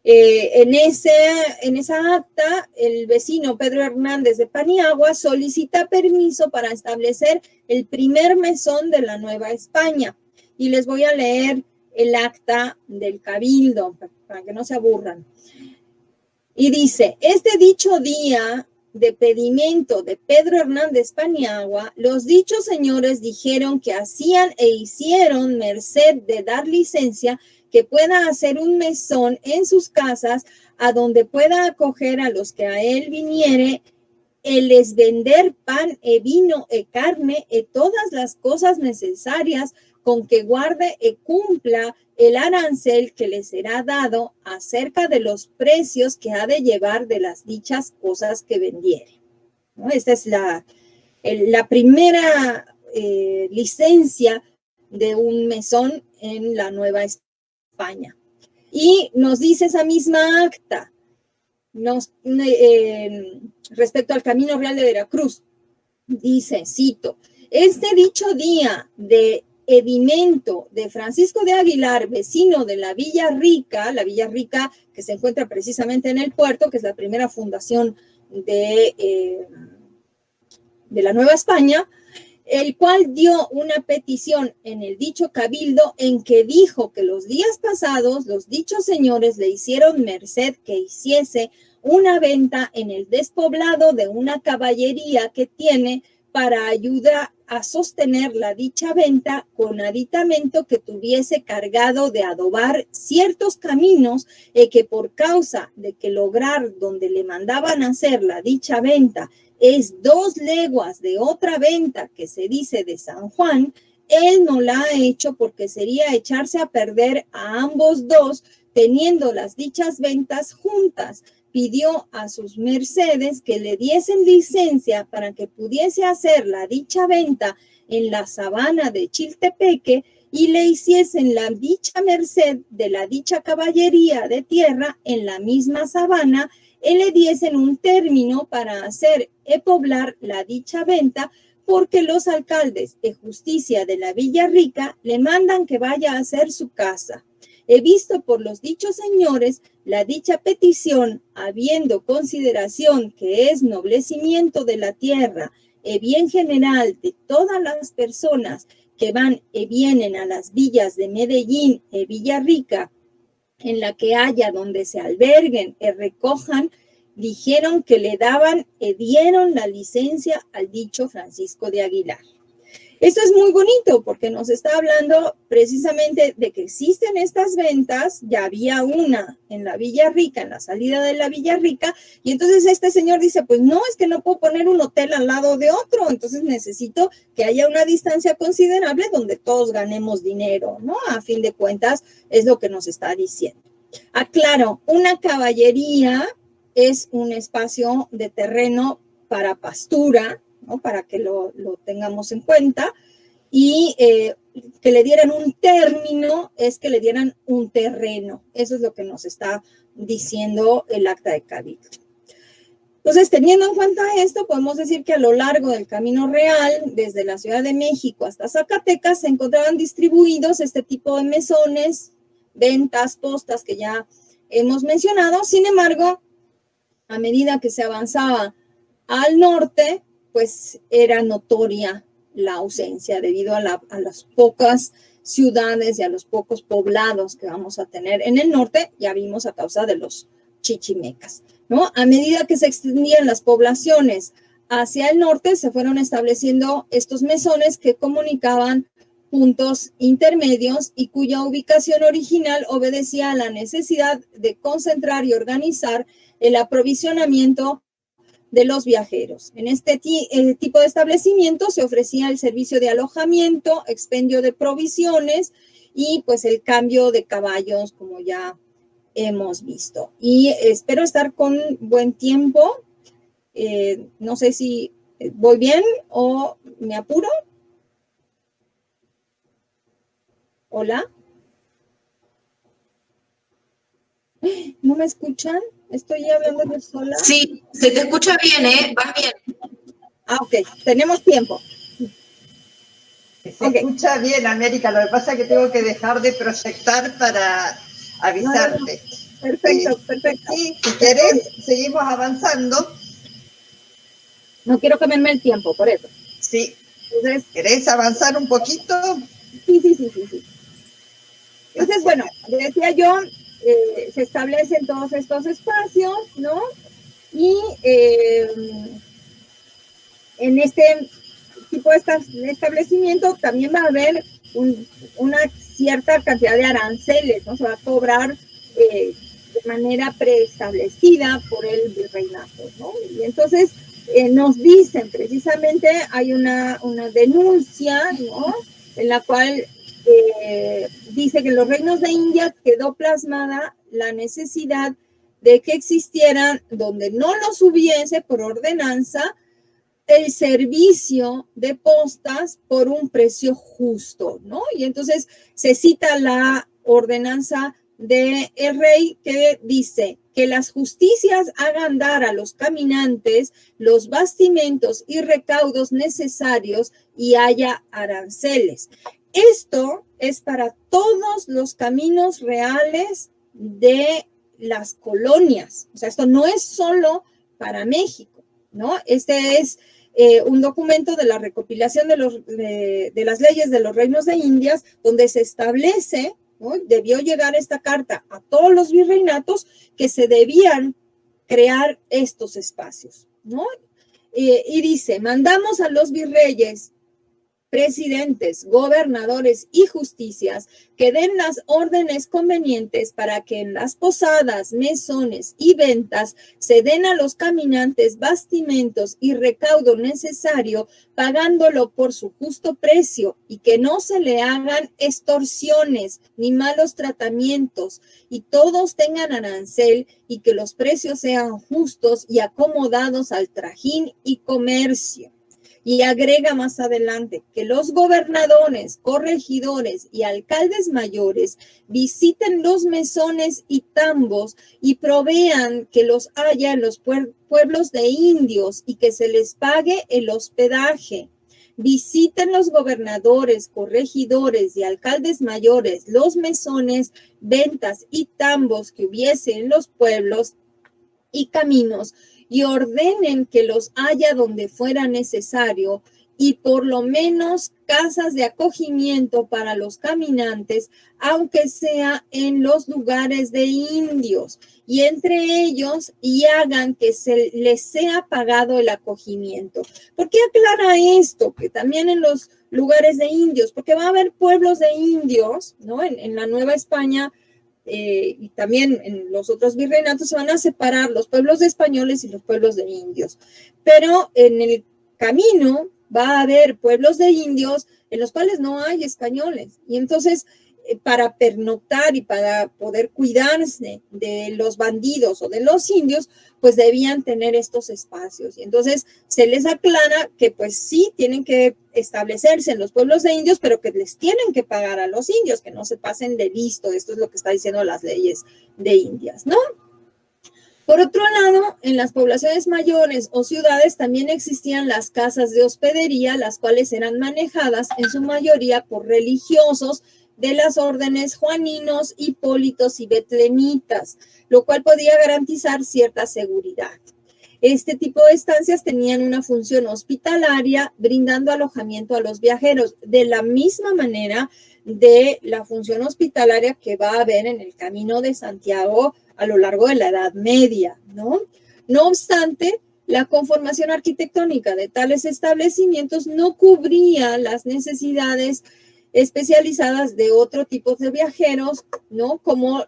En esa acta, el vecino Pedro Hernández de Paniagua solicita permiso para establecer el primer mesón de la Nueva España. Y les voy a leer el acta del cabildo para que no se aburran. Y dice, este dicho día de pedimento de Pedro Hernández Paniagua, los dichos señores dijeron que hacían e hicieron merced de dar licencia que pueda hacer un mesón en sus casas a donde pueda acoger a los que a él viniere, el les vender pan e vino e carne e todas las cosas necesarias con que guarde e cumpla el arancel que le será dado acerca de los precios que ha de llevar de las dichas cosas que vendiere, ¿no? Esta es la primera licencia de un mesón en la Nueva España. Y nos dice esa misma acta, respecto al Camino Real de Veracruz, dice, cito, este dicho día de edimento de Francisco de Aguilar, vecino de la Villa Rica que se encuentra precisamente en el puerto, que es la primera fundación de la Nueva España, el cual dio una petición en el dicho cabildo en que dijo que los días pasados los dichos señores le hicieron merced que hiciese una venta en el despoblado de una caballería que tiene para ayudar a sostener la dicha venta con aditamento que tuviese cargado de adobar ciertos caminos que por causa de que lograr donde le mandaban hacer la dicha venta es 2 leguas de otra venta que se dice de San Juan, él no la ha hecho porque sería echarse a perder a ambos dos teniendo las dichas ventas juntas. Pidió a sus mercedes que le diesen licencia para que pudiese hacer la dicha venta en la sabana de Chiltepeque y le hiciesen la dicha merced de la dicha caballería de tierra en la misma sabana, y le diesen un término para hacer y poblar la dicha venta, porque los alcaldes de justicia de la Villa Rica le mandan que vaya a hacer su casa. he visto por los dichos señores la dicha petición, habiendo consideración que es noblecimiento de la tierra, bien general de todas las personas que van y vienen a las villas de Medellín y Villarrica, en la que haya donde se alberguen y recojan, dijeron que le daban y dieron la licencia al dicho Francisco de Aguilar. Esto es muy bonito porque nos está hablando precisamente de que existen estas ventas. Ya había una en la Villarrica, en la salida de la Villarrica, y entonces este señor dice, pues no, es que no puedo poner un hotel al lado de otro, entonces necesito que haya una distancia considerable donde todos ganemos dinero, ¿no? A fin de cuentas es lo que nos está diciendo. Aclaro, una caballería es un espacio de terreno para pastura, ¿no? Para que lo tengamos en cuenta, y que le dieran un término es que le dieran un terreno. Eso es lo que nos está diciendo el acta de cabildo. Entonces, teniendo en cuenta esto, podemos decir que a lo largo del Camino Real, desde la Ciudad de México hasta Zacatecas, se encontraban distribuidos este tipo de mesones, ventas, postas que ya hemos mencionado. Sin embargo, a medida que se avanzaba al norte, pues era notoria la ausencia debido a las pocas ciudades y a los pocos poblados que vamos a tener en el norte, ya vimos a causa de los chichimecas, ¿no? A medida que se extendían las poblaciones hacia el norte, se fueron estableciendo estos mesones que comunicaban puntos intermedios y cuya ubicación original obedecía a la necesidad de concentrar y organizar el aprovisionamiento de los viajeros. En este tipo de establecimiento se ofrecía el servicio de alojamiento, expendio de provisiones y pues el cambio de caballos, como ya hemos visto. Y espero estar con buen tiempo. No sé si voy bien o me apuro. Hola. ¿No me escuchan? ¿Estoy hablando yo sola? Sí, se te escucha bien, ¿eh? Vas bien. Ah, ok. Tenemos tiempo. Se escucha bien, América. Lo que pasa es que tengo que dejar de proyectar para avisarte. No. Perfecto, perfecto. Sí, si querés, seguimos avanzando. No quiero comerme el tiempo, por eso. Sí. Entonces, ¿querés avanzar un poquito? Sí. Entonces, bueno, decía yo, se establecen todos estos espacios, ¿no? Y en este tipo de establecimiento también va a haber una cierta cantidad de aranceles, ¿no? Se va a cobrar de manera preestablecida por el virreinato, ¿no? Y entonces nos dicen precisamente, hay una denuncia, ¿no? En la cual dice que en los reinos de India quedó plasmada la necesidad de que existieran, donde no los hubiese por ordenanza, el servicio de postas por un precio justo, ¿no? Y entonces se cita la ordenanza del rey que dice que las justicias hagan dar a los caminantes los bastimentos y recaudos necesarios y haya aranceles. Esto es para todos los caminos reales de las colonias. O sea, esto no es solo para México, ¿no? Este es un documento de la recopilación de las leyes de los reinos de Indias, donde se establece, ¿no? Debió llegar esta carta a todos los virreinatos que se debían crear estos espacios, ¿no? Y dice, mandamos a los virreyes, presidentes, gobernadores y justicias que den las órdenes convenientes para que en las posadas, mesones y ventas se den a los caminantes bastimentos y recaudo necesario, pagándolo por su justo precio, y que no se le hagan extorsiones ni malos tratamientos, y todos tengan arancel, y que los precios sean justos y acomodados al trajín y comercio. Y agrega más adelante que los gobernadores, corregidores y alcaldes mayores visiten los mesones y tambos y provean que los haya en los pueblos de indios y que se les pague el hospedaje. visiten los gobernadores, corregidores y alcaldes mayores los mesones, ventas y tambos que hubiese en los pueblos y caminos, y ordenen que los haya donde fuera necesario, y por lo menos casas de acogimiento para los caminantes, aunque sea en los lugares de indios, y entre ellos, y hagan que se les sea pagado el acogimiento. ¿Por qué aclara esto? Que también en los lugares de indios, porque va a haber pueblos de indios, ¿no? En la Nueva España, y también en los otros virreinatos se van a separar los pueblos de españoles y los pueblos de indios. Pero en el camino va a haber pueblos de indios en los cuales no hay españoles. Y entonces, para pernoctar y para poder cuidarse de los bandidos o de los indios, pues debían tener estos espacios. Y entonces se les aclara que pues sí tienen que establecerse en los pueblos de indios, pero que les tienen que pagar a los indios, que no se pasen de listo. Esto es lo que está diciendo las leyes de Indias, ¿no? Por otro lado, en las poblaciones mayores o ciudades también existían las casas de hospedería, las cuales eran manejadas en su mayoría por religiosos de las órdenes juaninos, hipólitos y betlemitas, lo cual podía garantizar cierta seguridad. Este tipo de estancias tenían una función hospitalaria, brindando alojamiento a los viajeros, de la misma manera de la función hospitalaria que va a haber en el Camino de Santiago a lo largo de la Edad Media, ¿no? No obstante, la conformación arquitectónica de tales establecimientos no cubría las necesidades especializadas de otro tipo de viajeros, ¿no? Como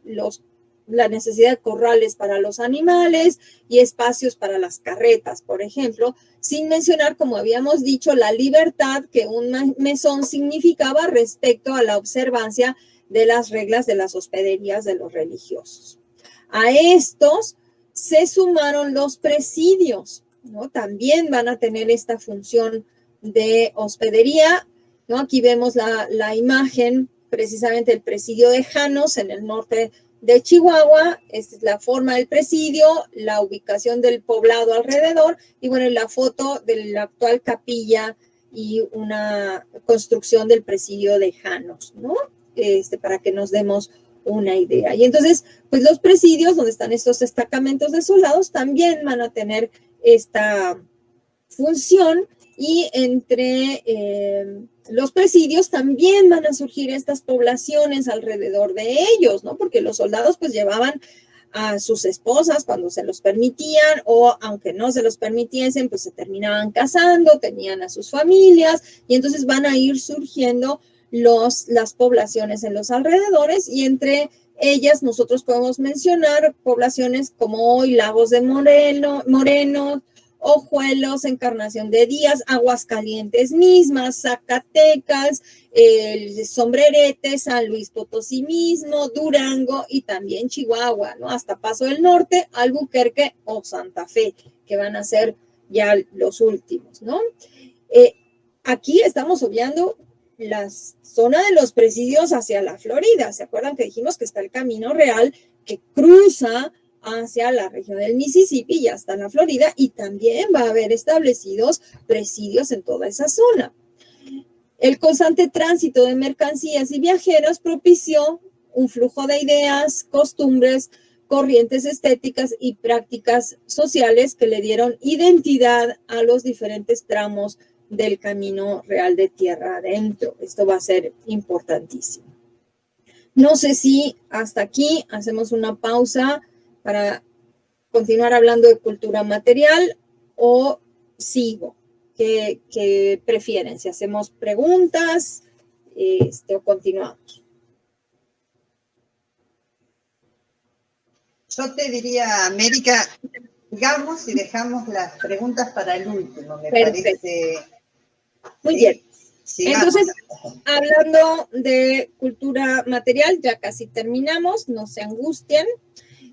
la necesidad de corrales para los animales y espacios para las carretas, por ejemplo, sin mencionar, como habíamos dicho, la libertad que un mesón significaba respecto a la observancia de las reglas de las hospederías de los religiosos. A estos se sumaron los presidios, ¿no? También van a tener esta función de hospedería, ¿no? Aquí vemos la imagen precisamente del presidio de Janos en el norte de Chihuahua. Esta es la forma del presidio, la ubicación del poblado alrededor y bueno, la foto de la actual capilla y una construcción del presidio de Janos, ¿no? Para que nos demos una idea. Y entonces, pues los presidios donde están estos destacamentos de soldados también van a tener esta función, y entre los presidios también van a surgir estas poblaciones alrededor de ellos, ¿no? Porque los soldados pues llevaban a sus esposas cuando se los permitían, o aunque no se los permitiesen, pues se terminaban casando, tenían a sus familias, y entonces van a ir surgiendo las poblaciones en los alrededores, y entre ellas nosotros podemos mencionar poblaciones como hoy Lagos de Moreno, Ojuelos, Encarnación de Díaz, Aguascalientes mismas, Zacatecas, el Sombrerete, San Luis Potosí mismo, Durango y también Chihuahua, ¿no? Hasta Paso del Norte, Albuquerque o Santa Fe, que van a ser ya los últimos, ¿no? Aquí estamos obviando la zona de los presidios hacia la Florida. ¿Se acuerdan que dijimos que está el Camino Real que cruza hacia la región del Mississippi y hasta la Florida, y también va a haber establecidos presidios en toda esa zona? El constante tránsito de mercancías y viajeros propició un flujo de ideas, costumbres, corrientes estéticas y prácticas sociales que le dieron identidad a los diferentes tramos del Camino Real de Tierra Adentro. Esto va a ser importantísimo. No sé si hasta aquí hacemos una pausa para continuar hablando de cultura material o sigo. ¿Qué prefieren? Si hacemos preguntas o continuamos. Yo te diría, América, digamos y dejamos las preguntas para el último, me parece. Muy bien. Entonces, hablando de cultura material, ya casi terminamos, no se angustien.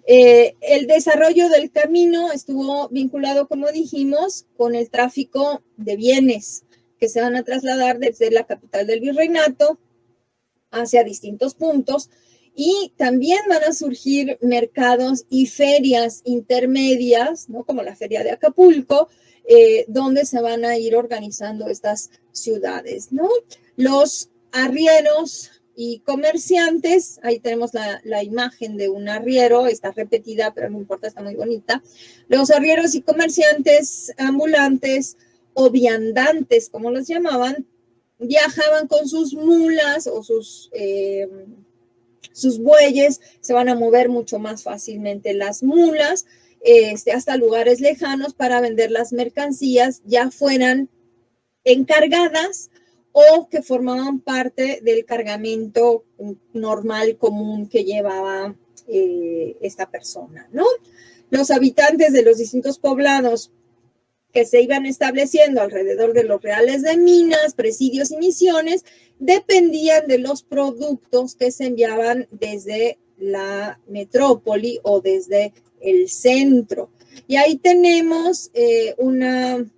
El desarrollo del camino estuvo vinculado, como dijimos, con el tráfico de bienes que se van a trasladar desde la capital del virreinato hacia distintos puntos, y también van a surgir mercados y ferias intermedias, ¿no? Como la feria de Acapulco, donde se van a ir organizando estas ciudades, ¿no? Los arrieros y comerciantes, ahí tenemos la imagen de un arriero, está repetida, pero no importa, está muy bonita. Los arrieros y comerciantes ambulantes o viandantes, como los llamaban, viajaban con sus mulas o sus bueyes, se van a mover mucho más fácilmente las mulas, hasta lugares lejanos para vender las mercancías, ya fueran encargadas o que formaban parte del cargamento normal, común que llevaba esta persona, ¿no? Los habitantes de los distintos poblados que se iban estableciendo alrededor de los reales de minas, presidios y misiones, dependían de los productos que se enviaban desde la metrópoli o desde el centro. Y ahí tenemos una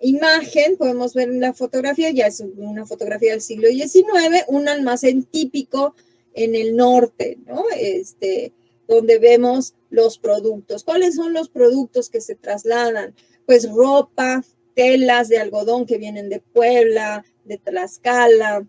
imagen, podemos ver en la fotografía, ya es una fotografía del siglo XIX, un almacén típico en el norte, ¿no? Donde vemos los productos. ¿Cuáles son los productos que se trasladan? Pues ropa, telas de algodón que vienen de Puebla, de Tlaxcala,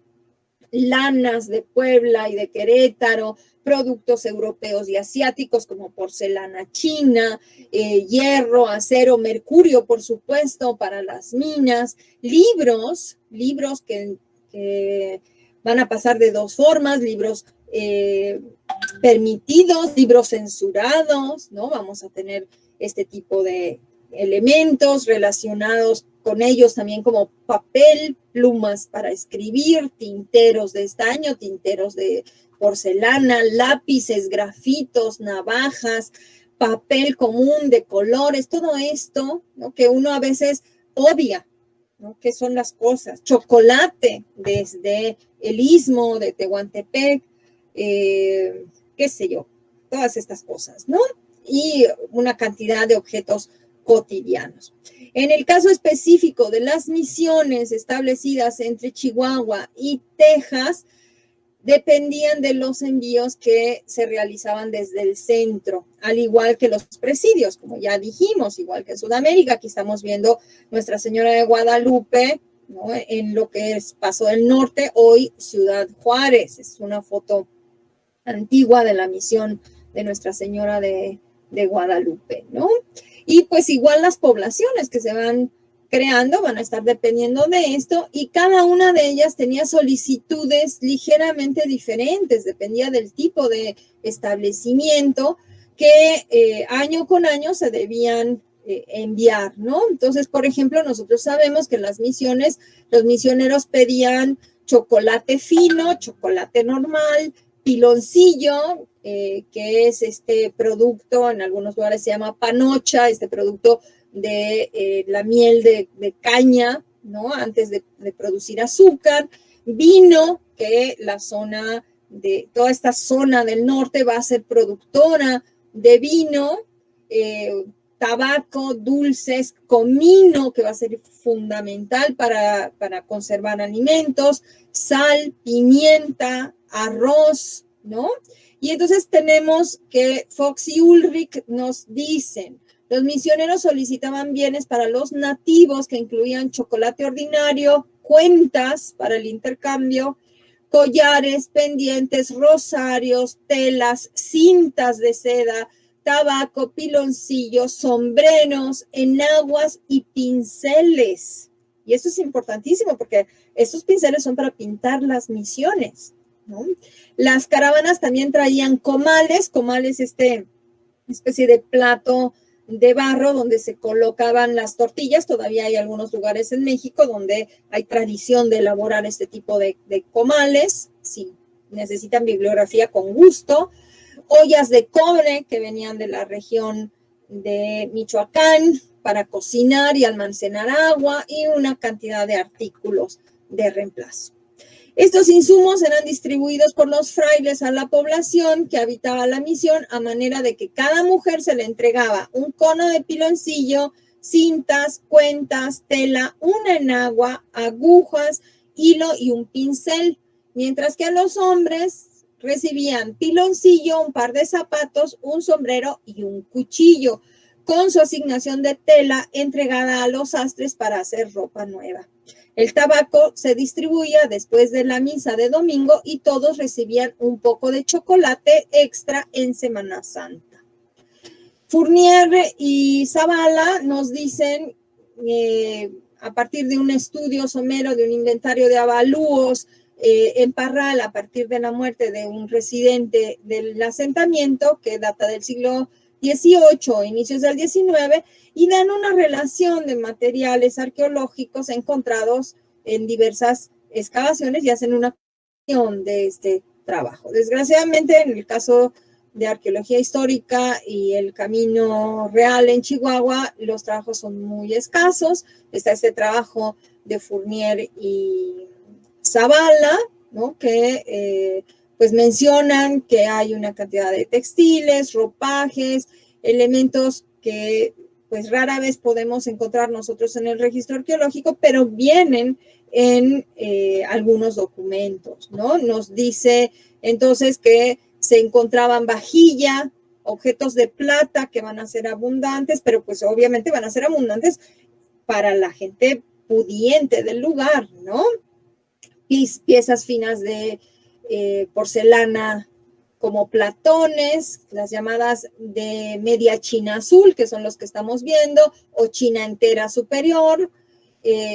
lanas de Puebla y de Querétaro, productos europeos y asiáticos como porcelana china, hierro, acero, mercurio, por supuesto, para las minas, libros que van a pasar de dos formas, libros permitidos, libros censurados, ¿no? Vamos a tener este tipo de elementos relacionados con ellos también como papel, plumas para escribir, tinteros de estaño, tinteros de porcelana, lápices, grafitos, navajas, papel común de colores, todo esto, ¿no? Que uno a veces obvia, ¿no? ¿Qué son las cosas? Chocolate desde el Istmo de Tehuantepec, qué sé yo, todas estas cosas, ¿no? Y una cantidad de objetos cotidianos. En el caso específico de las misiones establecidas entre Chihuahua y Texas, dependían de los envíos que se realizaban desde el centro, al igual que los presidios, como ya dijimos, igual que en Sudamérica. Aquí estamos viendo Nuestra Señora de Guadalupe, ¿no? En lo que es Paso del Norte, hoy Ciudad Juárez. Es una foto antigua de la misión de Nuestra Señora de Guadalupe, ¿no? Y pues igual las poblaciones que se van creando van a estar dependiendo de esto, y cada una de ellas tenía solicitudes ligeramente diferentes, dependía del tipo de establecimiento que año con año se debían enviar, ¿no? Entonces, por ejemplo, nosotros sabemos que en las misiones, los misioneros pedían chocolate fino, chocolate normal, piloncillo, que es este producto, en algunos lugares se llama panocha, este producto de la miel de caña, ¿no? Antes de producir azúcar, vino, que la zona de toda esta zona del norte va a ser productora de vino, tabaco, dulces, comino, que va a ser fundamental para conservar alimentos, sal, pimienta, arroz, ¿no? Y entonces tenemos que Fox y Ulrich nos dicen: los misioneros solicitaban bienes para los nativos que incluían chocolate ordinario, cuentas para el intercambio, collares, pendientes, rosarios, telas, cintas de seda, tabaco, piloncillos, sombreros, enaguas y pinceles. Y esto es importantísimo porque estos pinceles son para pintar las misiones, ¿no? Las caravanas también traían comales, especie de plato de barro donde se colocaban las tortillas. Todavía hay algunos lugares en México donde hay tradición de elaborar este tipo de comales. Si necesitan bibliografía, con gusto. Ollas de cobre que venían de la región de Michoacán para cocinar y almacenar agua, y una cantidad de artículos de reemplazo. Estos insumos eran distribuidos por los frailes a la población que habitaba la misión, a manera de que cada mujer se le entregaba un cono de piloncillo, cintas, cuentas, tela, una enagua, agujas, hilo y un pincel, mientras que a los hombres recibían piloncillo, un par de zapatos, un sombrero y un cuchillo. con su asignación de tela entregada a los sastres para hacer ropa nueva. El tabaco se distribuía después de la misa de domingo y todos recibían un poco de chocolate extra en Semana Santa. Fournier y Zavala nos dicen, a partir de un estudio somero de un inventario de avalúos en Parral, a partir de la muerte de un residente del asentamiento que data del siglo XVIII, inicios del XIX, y dan una relación de materiales arqueológicos encontrados en diversas excavaciones y hacen una cuestión de este trabajo. Desgraciadamente, en el caso de arqueología histórica y el Camino Real en Chihuahua, los trabajos son muy escasos. Está este trabajo de Fournier y Zavala, ¿no? Que pues mencionan que hay una cantidad de textiles, ropajes, elementos que pues rara vez podemos encontrar nosotros en el registro arqueológico, pero vienen en algunos documentos, ¿no? Nos dice entonces que se encontraban vajilla, objetos de plata que van a ser abundantes, pero pues obviamente van a ser abundantes para la gente pudiente del lugar, ¿no? Piezas finas de porcelana como platones, las llamadas de media china azul, que son los que estamos viendo, o china entera superior,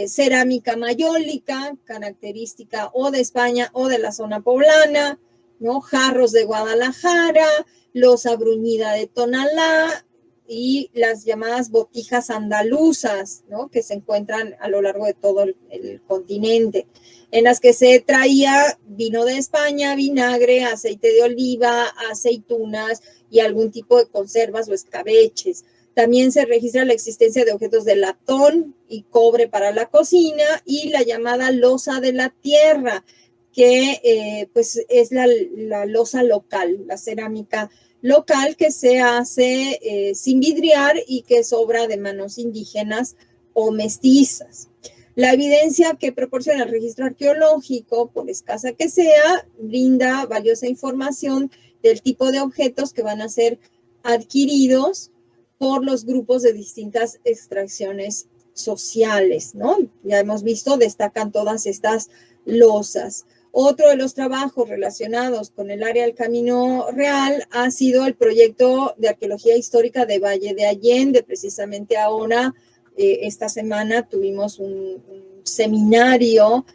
cerámica mayólica, característica o de España o de la zona poblana, ¿no? Jarros de Guadalajara, loza bruñida de Tonalá y las llamadas botijas andaluzas, ¿no? Que se encuentran a lo largo de todo el continente, en las que se traía vino de España, vinagre, aceite de oliva, aceitunas y algún tipo de conservas o escabeches. También se registra la existencia de objetos de latón y cobre para la cocina y la llamada loza de la tierra, que pues es la loza local, la cerámica local que se hace sin vidriar y que es obra de manos indígenas o mestizas. La evidencia que proporciona el registro arqueológico, por escasa que sea, brinda valiosa información del tipo de objetos que van a ser adquiridos por los grupos de distintas extracciones sociales, ¿no? Ya hemos visto, destacan todas estas losas. Otro de los trabajos relacionados con el área del Camino Real ha sido el proyecto de arqueología histórica de Valle de Allende. Precisamente ahora, esta semana, tuvimos un seminario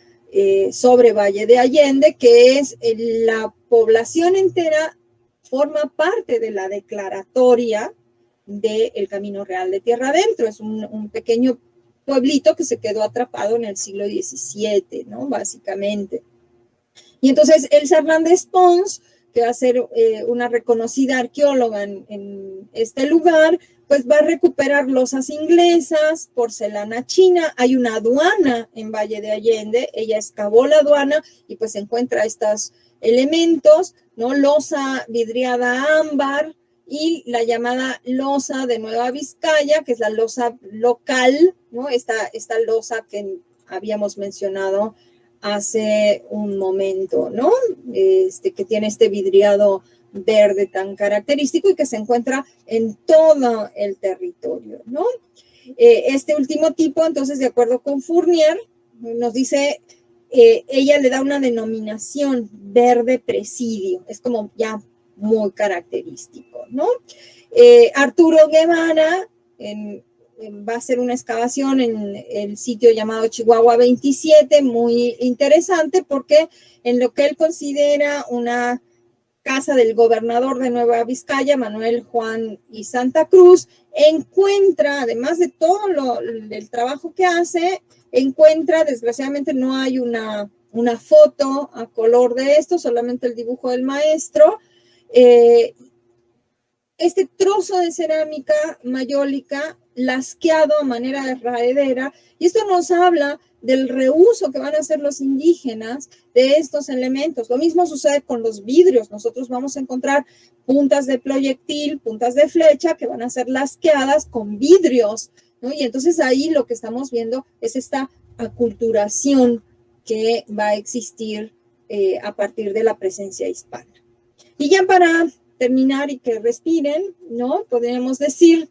sobre Valle de Allende, que es la población entera, forma parte de la declaratoria del Camino Real de Tierra Adentro. Es un pequeño pueblito que se quedó atrapado en el siglo XVII, ¿no? Básicamente. Y entonces Elsa Hernández Pons, que va a ser una reconocida arqueóloga en este lugar, pues va a recuperar losas inglesas, porcelana china. Hay una aduana en Valle de Allende, ella excavó la aduana y pues encuentra estos elementos, ¿no? Loza vidriada ámbar y la llamada loza de Nueva Vizcaya, que es la loza local, ¿no? Esta loza que habíamos mencionado hace un momento, ¿no? Que tiene este vidriado verde tan característico y que se encuentra en todo el territorio, ¿no? Este último tipo, entonces, de acuerdo con Fournier, nos dice, ella le da una denominación verde presidio, es como ya muy característico, ¿no? Arturo Guevara va a hacer una excavación en el sitio llamado Chihuahua 27, muy interesante porque en lo que él considera una casa del gobernador de Nueva Vizcaya, Manuel Juan y Santa Cruz, encuentra, además de todo el trabajo que hace, encuentra, desgraciadamente no hay una foto a color de esto, solamente el dibujo del maestro, este trozo de cerámica mayólica lasqueado a manera de raedera, y esto nos habla del reuso que van a hacer los indígenas de estos elementos. Lo mismo sucede con los vidrios. Nosotros vamos a encontrar puntas de proyectil, puntas de flecha que van a ser lasqueadas con vidrios, ¿no? Y entonces ahí lo que estamos viendo es esta aculturación que va a existir a partir de la presencia hispana. Y ya para terminar y que respiren, ¿no? Podríamos decir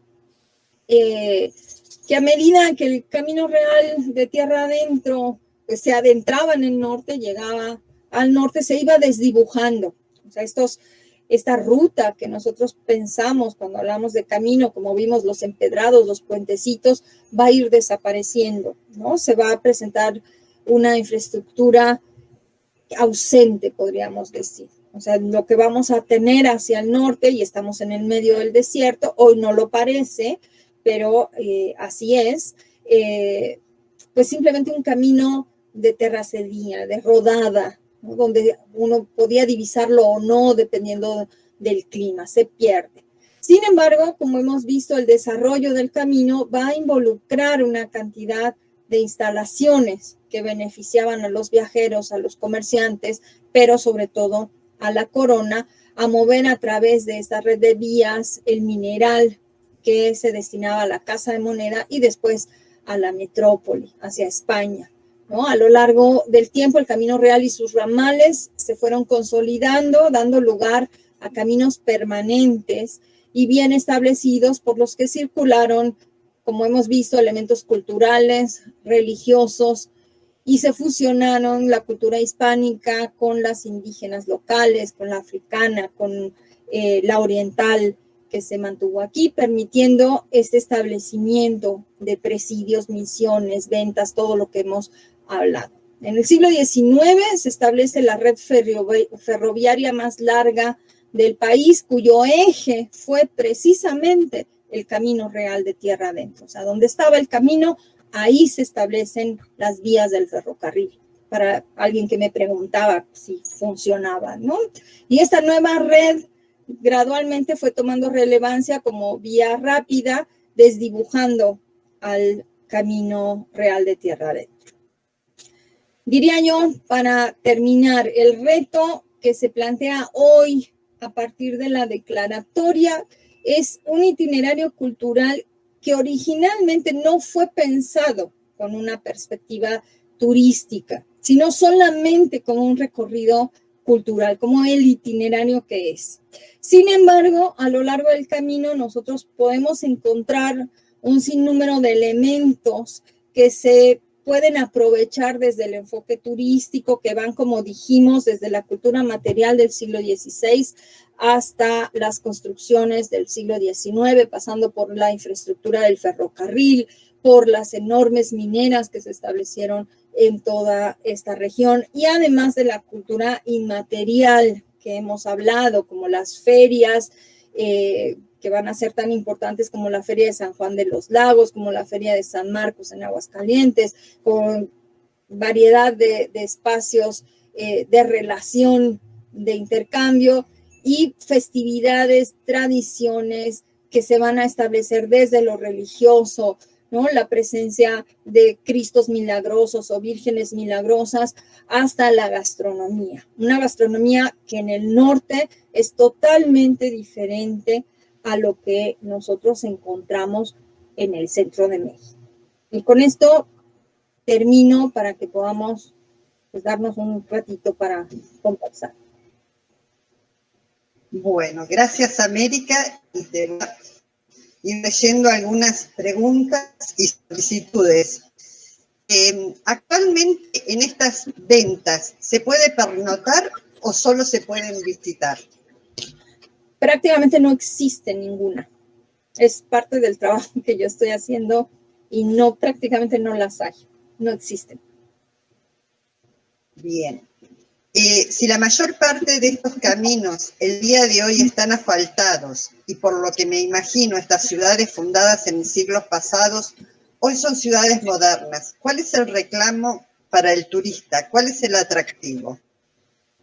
que a medida que el Camino Real de tierra adentro pues, se adentraba en el norte, llegaba al norte, se iba desdibujando. O sea, esta ruta que nosotros pensamos cuando hablamos de camino, como vimos los empedrados, los puentecitos, va a ir desapareciendo, ¿no? Se va a presentar una infraestructura ausente, podríamos decir. O sea, lo que vamos a tener hacia el norte, y estamos en el medio del desierto, hoy no lo parece, pero así es, pues simplemente un camino de terracería, de rodada, ¿no? Donde uno podía divisarlo o no, dependiendo del clima, se pierde. Sin embargo, como hemos visto, el desarrollo del camino va a involucrar una cantidad de instalaciones que beneficiaban a los viajeros, a los comerciantes, pero sobre todo a la corona, a mover a través de esta red de vías el mineral que se destinaba a la Casa de Moneda y después a la metrópoli, hacia España, ¿no? A lo largo del tiempo, el Camino Real y sus ramales se fueron consolidando, dando lugar a caminos permanentes y bien establecidos por los que circularon, como hemos visto, elementos culturales, religiosos, y se fusionaron la cultura hispánica con las indígenas locales, con la africana, con la oriental, que se mantuvo aquí, permitiendo este establecimiento de presidios, misiones, ventas, todo lo que hemos hablado. En el siglo XIX se establece la red ferroviaria más larga del país, cuyo eje fue precisamente el Camino Real de tierra adentro. O sea, donde estaba el camino, ahí se establecen las vías del ferrocarril. Para alguien que me preguntaba si funcionaba, ¿no? Y esta nueva red gradualmente fue tomando relevancia como vía rápida, desdibujando al Camino Real de tierra adentro. Diría yo, para terminar, el reto que se plantea hoy a partir de la declaratoria es un itinerario cultural que originalmente no fue pensado con una perspectiva turística, sino solamente como un recorrido cultural, como el itinerario que es. Sin embargo, a lo largo del camino nosotros podemos encontrar un sinnúmero de elementos que se pueden aprovechar desde el enfoque turístico, que van, como dijimos, desde la cultura material del siglo XVI hasta las construcciones del siglo XIX, pasando por la infraestructura del ferrocarril, por las enormes mineras que se establecieron en toda esta región, y además de la cultura inmaterial que hemos hablado, como las ferias, que van a ser tan importantes como la Feria de San Juan de los Lagos, como la Feria de San Marcos en Aguascalientes, con variedad de espacios de relación, de intercambio y festividades, tradiciones que se van a establecer desde lo religioso, ¿no? La presencia de Cristos milagrosos o vírgenes milagrosas, hasta la gastronomía. Una gastronomía que en el norte es totalmente diferente a lo que nosotros encontramos en el centro de México. Y con esto termino para que podamos pues, darnos un ratito para conversar. Bueno, gracias, América. Y te voy a ir leyendo algunas preguntas y solicitudes. Actualmente en estas ventas, ¿se puede pernoctar o solo se pueden visitar? Prácticamente no existe ninguna. Es parte del trabajo que yo estoy haciendo y no, prácticamente no las hay, no existen. Bien. Si la mayor parte de estos caminos el día de hoy están asfaltados y por lo que me imagino estas ciudades fundadas en siglos pasados hoy son ciudades modernas, ¿cuál es el reclamo para el turista? ¿Cuál es el atractivo?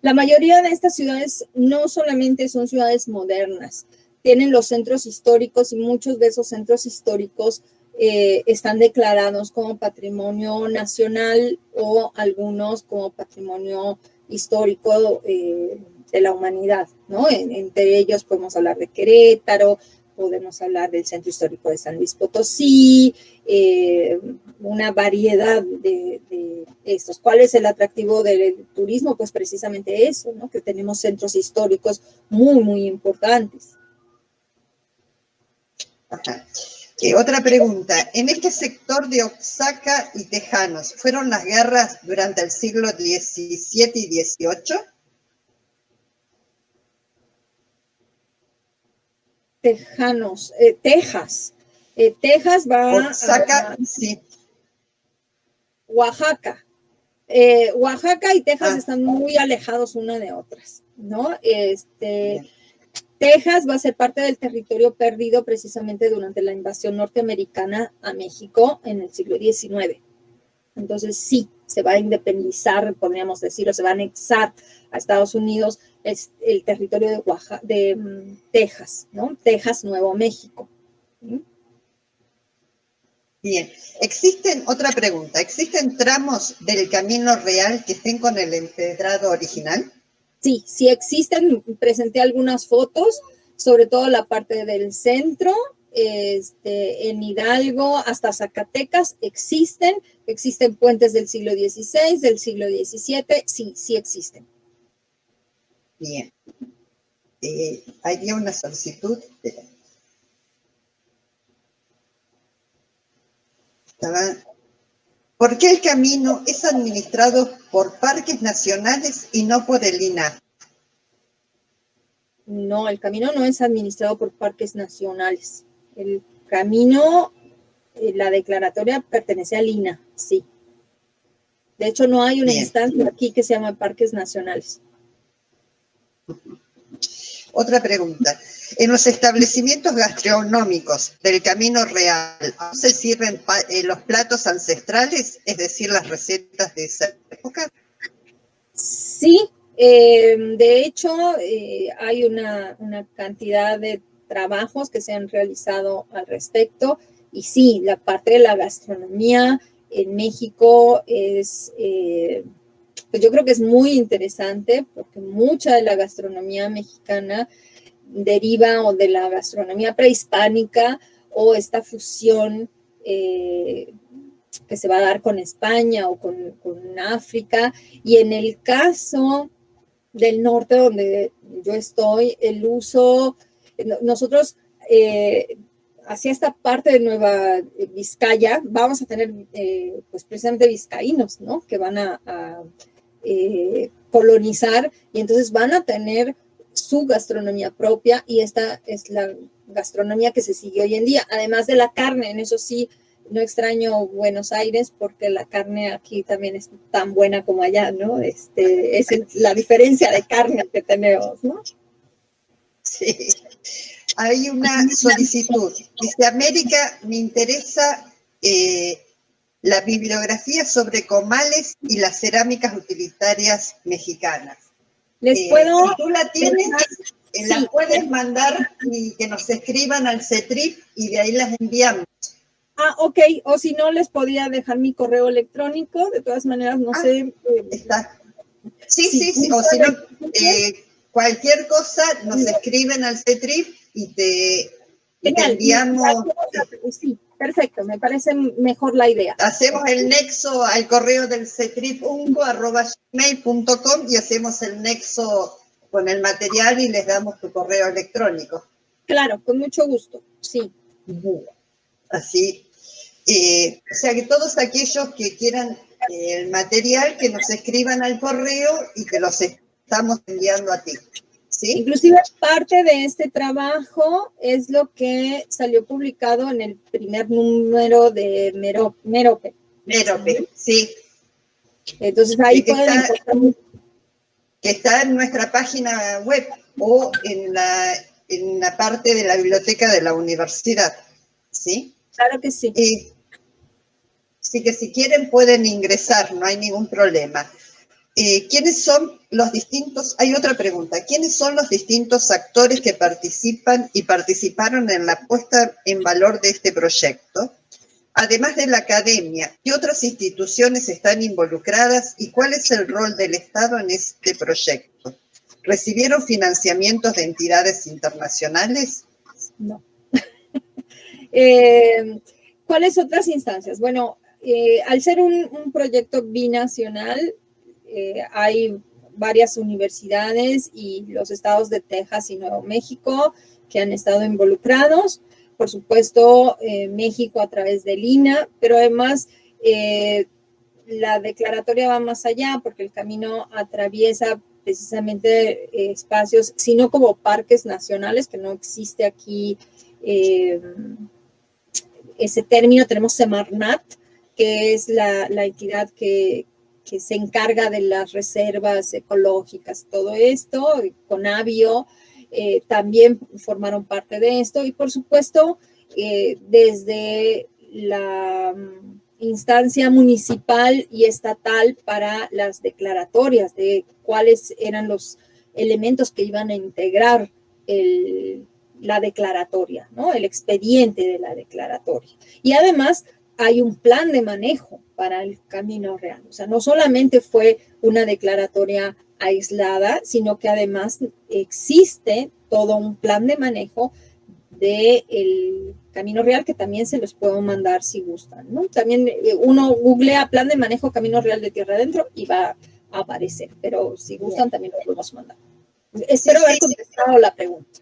La mayoría de estas ciudades no solamente son ciudades modernas, tienen los centros históricos y muchos de esos centros históricos están declarados como patrimonio nacional o algunos como patrimonio histórico de la humanidad, ¿no? Entre ellos podemos hablar de Querétaro, podemos hablar del Centro Histórico de San Luis Potosí, una variedad de estos. ¿Cuál es el atractivo del turismo? Pues precisamente eso, ¿no? Que tenemos centros históricos muy, muy importantes. Ajá. Otra pregunta. En este sector de Oaxaca y Tejanos, ¿fueron las guerras durante el siglo XVII y XVIII? Tejanos, Texas. Texas va Oaxaca, a sí. Oaxaca. Oaxaca y Texas están muy alejados una de otras, ¿no? Texas va a ser parte del territorio perdido precisamente durante la invasión norteamericana a México en el siglo XIX. Entonces sí, se va a independizar, podríamos decir, o se va a anexar a Estados Unidos el territorio de Oaxaca, de Texas, ¿no? Texas, Nuevo México. ¿Sí? Bien, otra pregunta, ¿existen tramos del Camino Real que estén con el empedrado original? Sí, sí existen, presenté algunas fotos, sobre todo la parte del centro, en Hidalgo hasta Zacatecas existen puentes del siglo XVI, del siglo XVII, sí existen. Bien, había una solicitud. ¿Por qué el camino es administrado por parques nacionales y no por el INAH? No, el camino no es administrado por parques nacionales. El camino, la declaratoria pertenece al INAH, sí. De hecho, no hay una instancia aquí que se llama parques nacionales. Otra pregunta. En los establecimientos gastronómicos del Camino Real, ¿se sirven los platos ancestrales, es decir, las recetas de esa época? Sí, de hecho, hay una cantidad de trabajos que se han realizado al respecto, y sí, la parte de la gastronomía en México es, pues yo creo que es muy interesante, porque mucha de la gastronomía mexicana deriva o de la gastronomía prehispánica o esta fusión que se va a dar con España o con África. Y en el caso del norte donde yo estoy, el uso, nosotros hacia esta parte de Nueva Vizcaya vamos a tener pues precisamente vizcaínos, ¿no? Que van a colonizar, y entonces van a tener su gastronomía propia, y esta es la gastronomía que se sigue hoy en día, además de la carne. En eso sí, no extraño Buenos Aires, porque la carne aquí también es tan buena como allá, ¿no? Es la diferencia de carne que tenemos, ¿no? Sí. Hay una solicitud. Dice, América, me interesa la bibliografía sobre comales y las cerámicas utilitarias mexicanas. Les puedo... Si tú la tienes, la puedes mandar y que nos escriban al CETRIP y de ahí las enviamos. Ok, o si no, les podría dejar mi correo electrónico, de todas maneras, no sé. Está. Sí, o si no, cualquier cosa nos escriben al CETRIP y te enviamos. Sí, perfecto, me parece mejor la idea. Hacemos el nexo al correo del cetripunco@gmail.com y hacemos el nexo con el material y les damos tu correo electrónico. Claro, con mucho gusto, sí. Así, o sea que todos aquellos que quieran el material, que nos escriban al correo y que los estamos enviando a ti. ¿Sí? Inclusive parte de este trabajo es lo que salió publicado en el primer número de Merope. Merope, sí. Entonces ahí pueden encontrar... Que está en nuestra página web o en la parte de la biblioteca de la universidad. ¿Sí? Claro que sí. Así que si quieren pueden ingresar, no hay ningún problema. ¿Quiénes son los distintos? Hay otra pregunta. ¿Quiénes son los distintos actores que participan y participaron en la puesta en valor de este proyecto? Además de la academia, ¿qué otras instituciones están involucradas y cuál es el rol del Estado en este proyecto? ¿Recibieron financiamientos de entidades internacionales? No. ¿Cuáles otras instancias? Bueno, al ser un proyecto binacional, hay varias universidades y los estados de Texas y Nuevo México que han estado involucrados. por supuesto, México a través del INAH, pero además la declaratoria va más allá porque el camino atraviesa precisamente espacios, sino como parques nacionales, que no existe aquí ese término. Tenemos Semarnat, que es la entidad que se encarga de las reservas ecológicas, todo esto, Conavio, también formaron parte de esto, y por supuesto, desde la instancia municipal y estatal para las declaratorias de cuáles eran los elementos que iban a integrar la declaratoria, ¿no? El expediente de la declaratoria. Y además hay un plan de manejo para el Camino Real. O sea, no solamente fue una declaratoria aislada, sino que además existe todo un plan de manejo del Camino Real, que también se los puedo mandar si gustan, ¿no? También uno googlea plan de manejo Camino Real de Tierra Adentro y va a aparecer, pero si gustan también lo podemos mandar. Espero haber contestado la pregunta.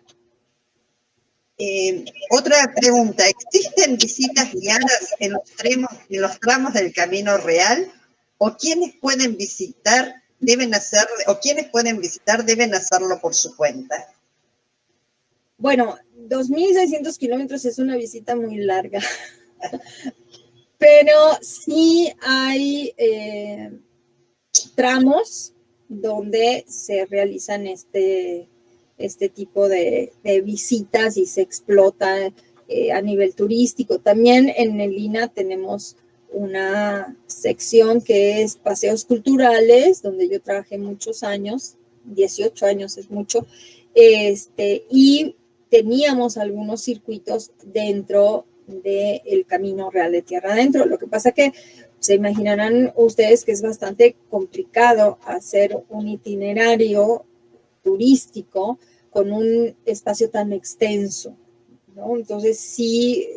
Otra pregunta, ¿existen visitas guiadas en los tramos del Camino Real? ¿O quienes pueden visitar deben hacerlo por su cuenta? Bueno, 2.600 kilómetros es una visita muy larga, pero sí hay tramos donde se realizan este tipo de visitas y se explota a nivel turístico. También en el INAH tenemos una sección que es paseos culturales, donde yo trabajé muchos años, 18 años es mucho, y teníamos algunos circuitos dentro del Camino Real de Tierra Adentro. Lo que pasa que se imaginarán ustedes que es bastante complicado hacer un itinerario turístico con un espacio tan extenso, ¿no? Entonces sí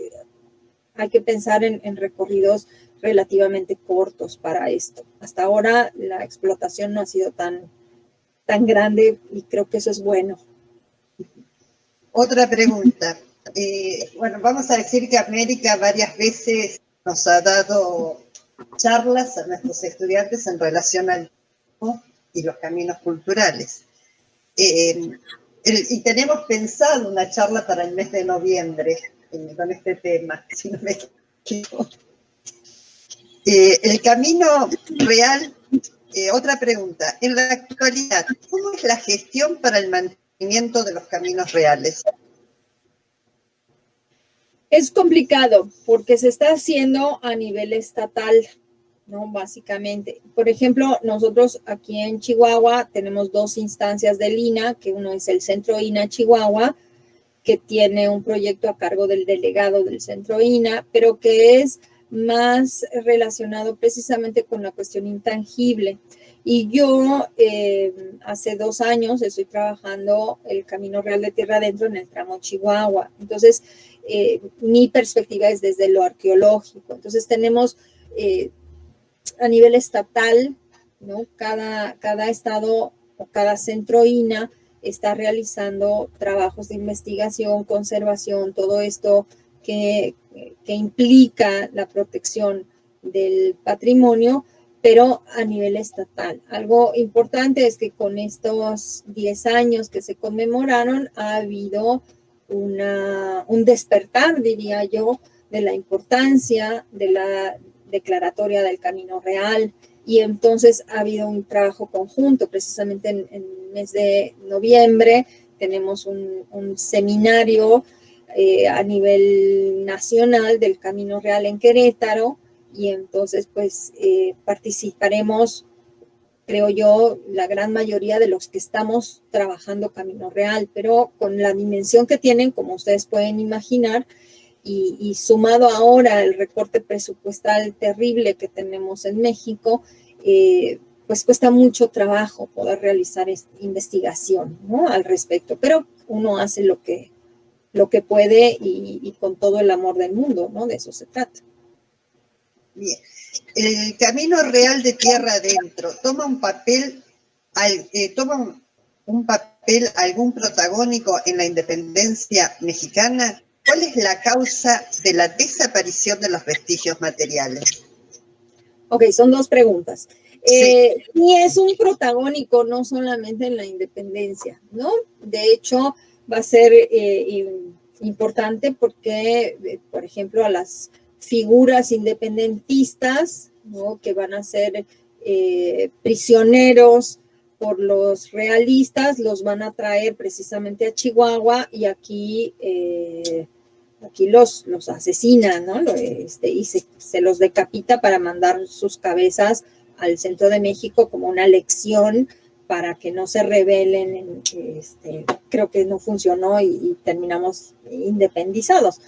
hay que pensar en recorridos relativamente cortos para esto. Hasta ahora la explotación no ha sido tan grande y creo que eso es bueno. Otra pregunta. Bueno, vamos a decir que América varias veces nos ha dado charlas a nuestros estudiantes en relación al turismo y los caminos culturales. Y tenemos pensado una charla para el mes de noviembre con este tema, si no me equivoco. El Camino Real, otra pregunta. En la actualidad, ¿cómo es la gestión para el mantenimiento de los caminos reales? Es complicado porque se está haciendo a nivel estatal, ¿no? Básicamente. Por ejemplo, nosotros aquí en Chihuahua tenemos 2 instancias del INAH, que uno es el Centro INAH Chihuahua, que tiene un proyecto a cargo del delegado del Centro INAH, pero que es más relacionado precisamente con la cuestión intangible. Y yo hace 2 años estoy trabajando el Camino Real de Tierra Adentro en el tramo Chihuahua. Entonces, mi perspectiva es desde lo arqueológico. Entonces, tenemos a nivel estatal, ¿no? Cada estado o cada centro INAH está realizando trabajos de investigación, conservación, todo esto que implica la protección del patrimonio, pero a nivel estatal. Algo importante es que con estos 10 años que se conmemoraron ha habido un despertar, diría yo, de la importancia de la declaratoria del Camino Real, y entonces ha habido un trabajo conjunto. Precisamente en el mes de noviembre tenemos un seminario a nivel nacional del Camino Real en Querétaro, y entonces pues participaremos, creo yo, la gran mayoría de los que estamos trabajando Camino Real, pero con la dimensión que tienen, como ustedes pueden imaginar, y sumado ahora el recorte presupuestal terrible que tenemos en México, pues cuesta mucho trabajo poder realizar investigación, ¿no? Al respecto, pero uno hace lo que puede y con todo el amor del mundo, ¿no? De eso se trata. Bien. El Camino Real de Tierra Adentro toma un papel, algún protagónico en la independencia mexicana. ¿Cuál es la causa de la desaparición de los vestigios materiales? Ok, son dos preguntas. Sí. Y es un protagónico no solamente en la independencia, ¿no? De hecho, va a ser importante porque, por ejemplo, a las figuras independentistas, ¿no? Que van a ser prisioneros por los realistas, los van a traer precisamente a Chihuahua y aquí los asesinan, ¿no? Y se los decapita para mandar sus cabezas al centro de México como una lección para que no se rebelen. Creo que no funcionó y terminamos independizados.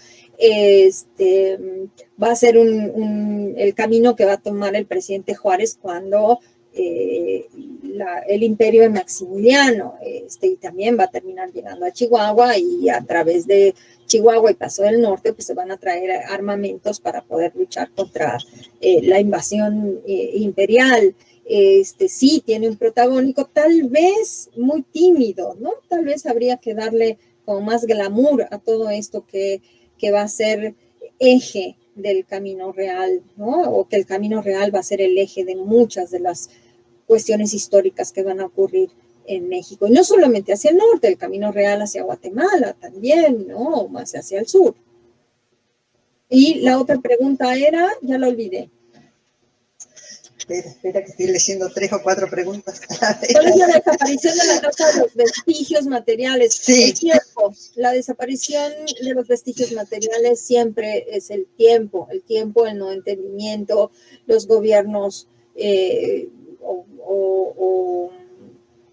Va a ser el camino que va a tomar el presidente Juárez cuando el imperio de Maximiliano, y también va a terminar llegando a Chihuahua, y a través de Chihuahua y Paso del Norte, pues se van a traer armamentos para poder luchar contra la invasión imperial. Sí tiene un protagónico, tal vez muy tímido, ¿no? Tal vez habría que darle como más glamour a todo esto que va a ser eje del Camino Real, ¿no? O que el Camino Real va a ser el eje de muchas de las cuestiones históricas que van a ocurrir en México. Y no solamente hacia el norte, el Camino Real hacia Guatemala también, ¿no? Más hacia el sur. Y la otra pregunta era, ya la olvidé. Espera, que estoy leyendo 3 o 4 preguntas. ¿Cuál es la desaparición de la causa de los vestigios materiales? Sí. El tiempo. La desaparición de los vestigios materiales siempre es el tiempo, el no entendimiento, los gobiernos o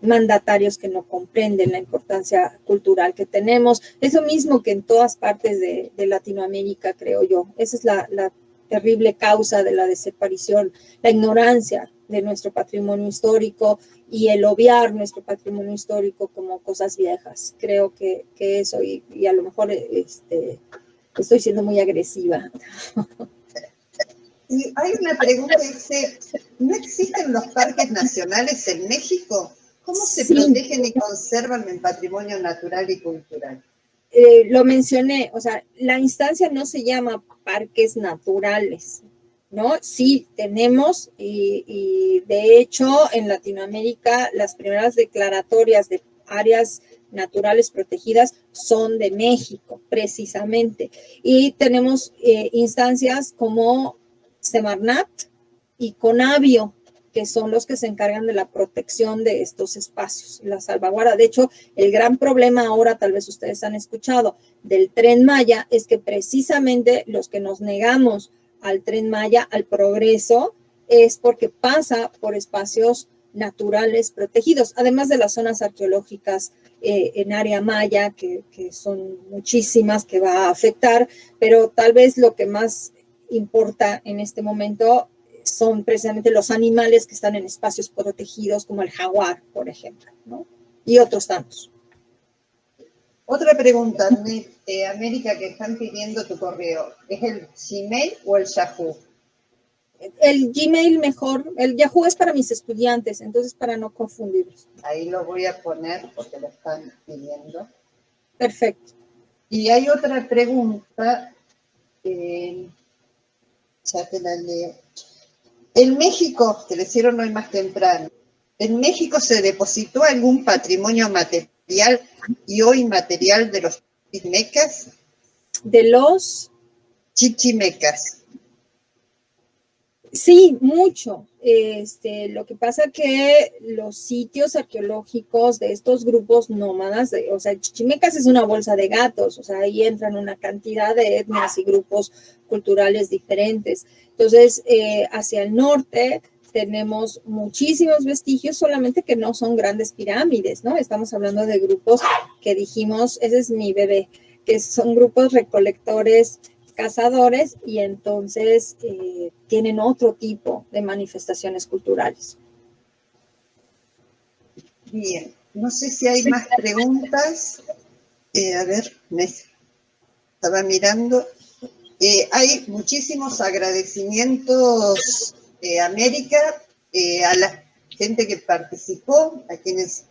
mandatarios que no comprenden la importancia cultural que tenemos. Es lo mismo que en todas partes de Latinoamérica, creo yo. Esa es la terrible causa de la desaparición, la ignorancia de nuestro patrimonio histórico y el obviar nuestro patrimonio histórico como cosas viejas. Creo que eso, y a lo mejor estoy siendo muy agresiva. Y hay una pregunta que dice, ¿no existen los parques nacionales en México? ¿Cómo se protegen y conservan el patrimonio natural y cultural? Lo mencioné, o sea, la instancia no se llama parques naturales, ¿no? Sí, tenemos, y de hecho en Latinoamérica las primeras declaratorias de áreas naturales protegidas son de México, precisamente. Y tenemos instancias como Semarnat y Conavio, que son los que se encargan de la protección de estos espacios, la salvaguarda. De hecho, el gran problema ahora, tal vez ustedes han escuchado, del Tren Maya, es que precisamente los que nos negamos al Tren Maya, al progreso, es porque pasa por espacios naturales protegidos, además de las zonas arqueológicas en área maya, que son muchísimas, que va a afectar, pero tal vez lo que más importa en este momento son precisamente los animales que están en espacios protegidos, como el jaguar, por ejemplo, ¿no? Y otros tantos. Otra pregunta, América, que están pidiendo tu correo. ¿Es el Gmail o el Yahoo? El Gmail mejor. El Yahoo es para mis estudiantes, entonces para no confundirlos. Ahí lo voy a poner porque lo están pidiendo. Perfecto. Y hay otra pregunta, ya te la leo. En México, que le hicieron hoy más temprano, ¿en México se depositó algún patrimonio material y o inmaterial de los chichimecas? ¿De los? Chichimecas. Sí, mucho. Lo que pasa que los sitios arqueológicos de estos grupos nómadas, o sea, Chichimecas es una bolsa de gatos, o sea, ahí entran una cantidad de etnias y grupos culturales diferentes. Entonces, hacia el norte tenemos muchísimos vestigios, solamente que no son grandes pirámides, ¿no? Estamos hablando de grupos que dijimos, ese es mi bebé, que son grupos recolectores, cazadores, y entonces tienen otro tipo de manifestaciones culturales. Bien, no sé si hay más preguntas. A ver, me estaba mirando. Hay muchísimos agradecimientos, América, a la gente que participó, a quienes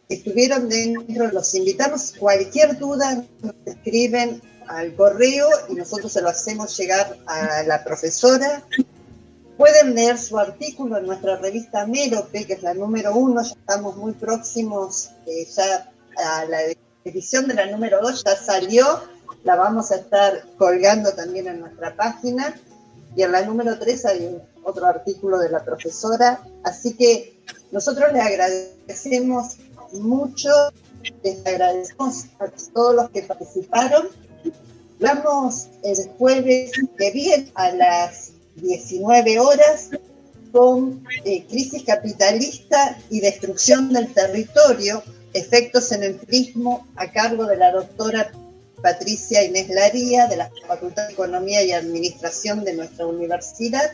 estuvieron dentro, los invitamos. Cualquier duda nos escriben al correo y nosotros se lo hacemos llegar a la profesora. Pueden leer su artículo en nuestra revista Mérope, que es la número 1, ya estamos muy próximos, ya a la edición de la número 2 ya salió, la vamos a estar colgando también en nuestra página, y en la número 3 hay otro artículo de la profesora, así que nosotros les agradecemos mucho, les agradecemos a todos los que participaron. Vamos el jueves que viene a las 19 horas con crisis capitalista y destrucción del territorio, efectos en el turismo, a cargo de la doctora Patricia Inés Laría, de la Facultad de Economía y Administración de nuestra universidad.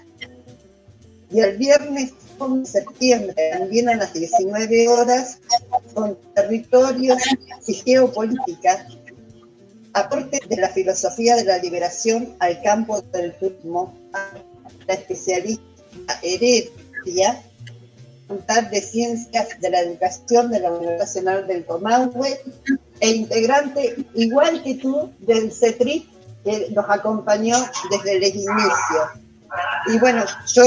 Y el viernes 11 de septiembre, también a las 19 horas, con territorios y geopolítica, aporte de la filosofía de la liberación al campo del turismo, la especialista Heredia, Facultad de Ciencias de la Educación de la Universidad Nacional del Comahue, e integrante, igual que tú, del CETRIP, que nos acompañó desde el inicio. Y bueno, yo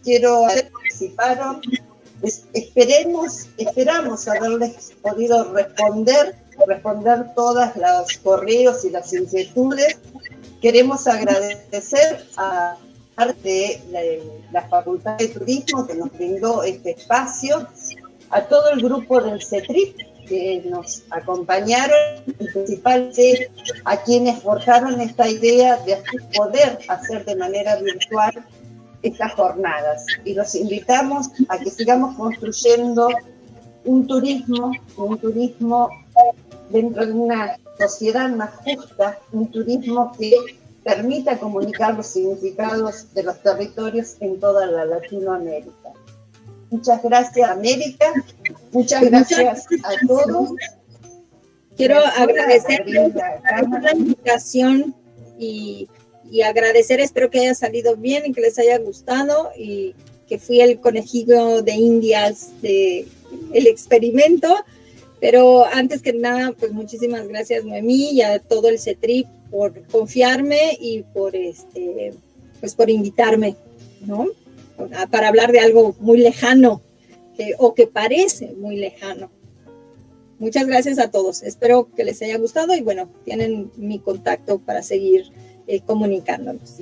quiero participaron, esperamos haberles podido responder todos los correos y las inquietudes. Queremos agradecer a la Facultad de Turismo que nos brindó este espacio, a todo el grupo del CETRIP que nos acompañaron y principalmente a quienes forjaron esta idea de poder hacer de manera virtual estas jornadas. Y los invitamos a que sigamos construyendo un turismo dentro de una sociedad más justa, un turismo que permita comunicar los significados de los territorios en toda la Latinoamérica. Muchas gracias, América. Muchas gracias a todos. Quiero agradecerles por la invitación y agradecer, espero que haya salido bien y que les haya gustado y que fui el conejillo de Indias del experimento. Pero antes que nada, pues muchísimas gracias, Noemí, y a todo el CETRIP por confiarme y por por invitarme, ¿no? Para hablar de algo muy lejano o que parece muy lejano. Muchas gracias a todos. Espero que les haya gustado y bueno, tienen mi contacto para seguir comunicándonos.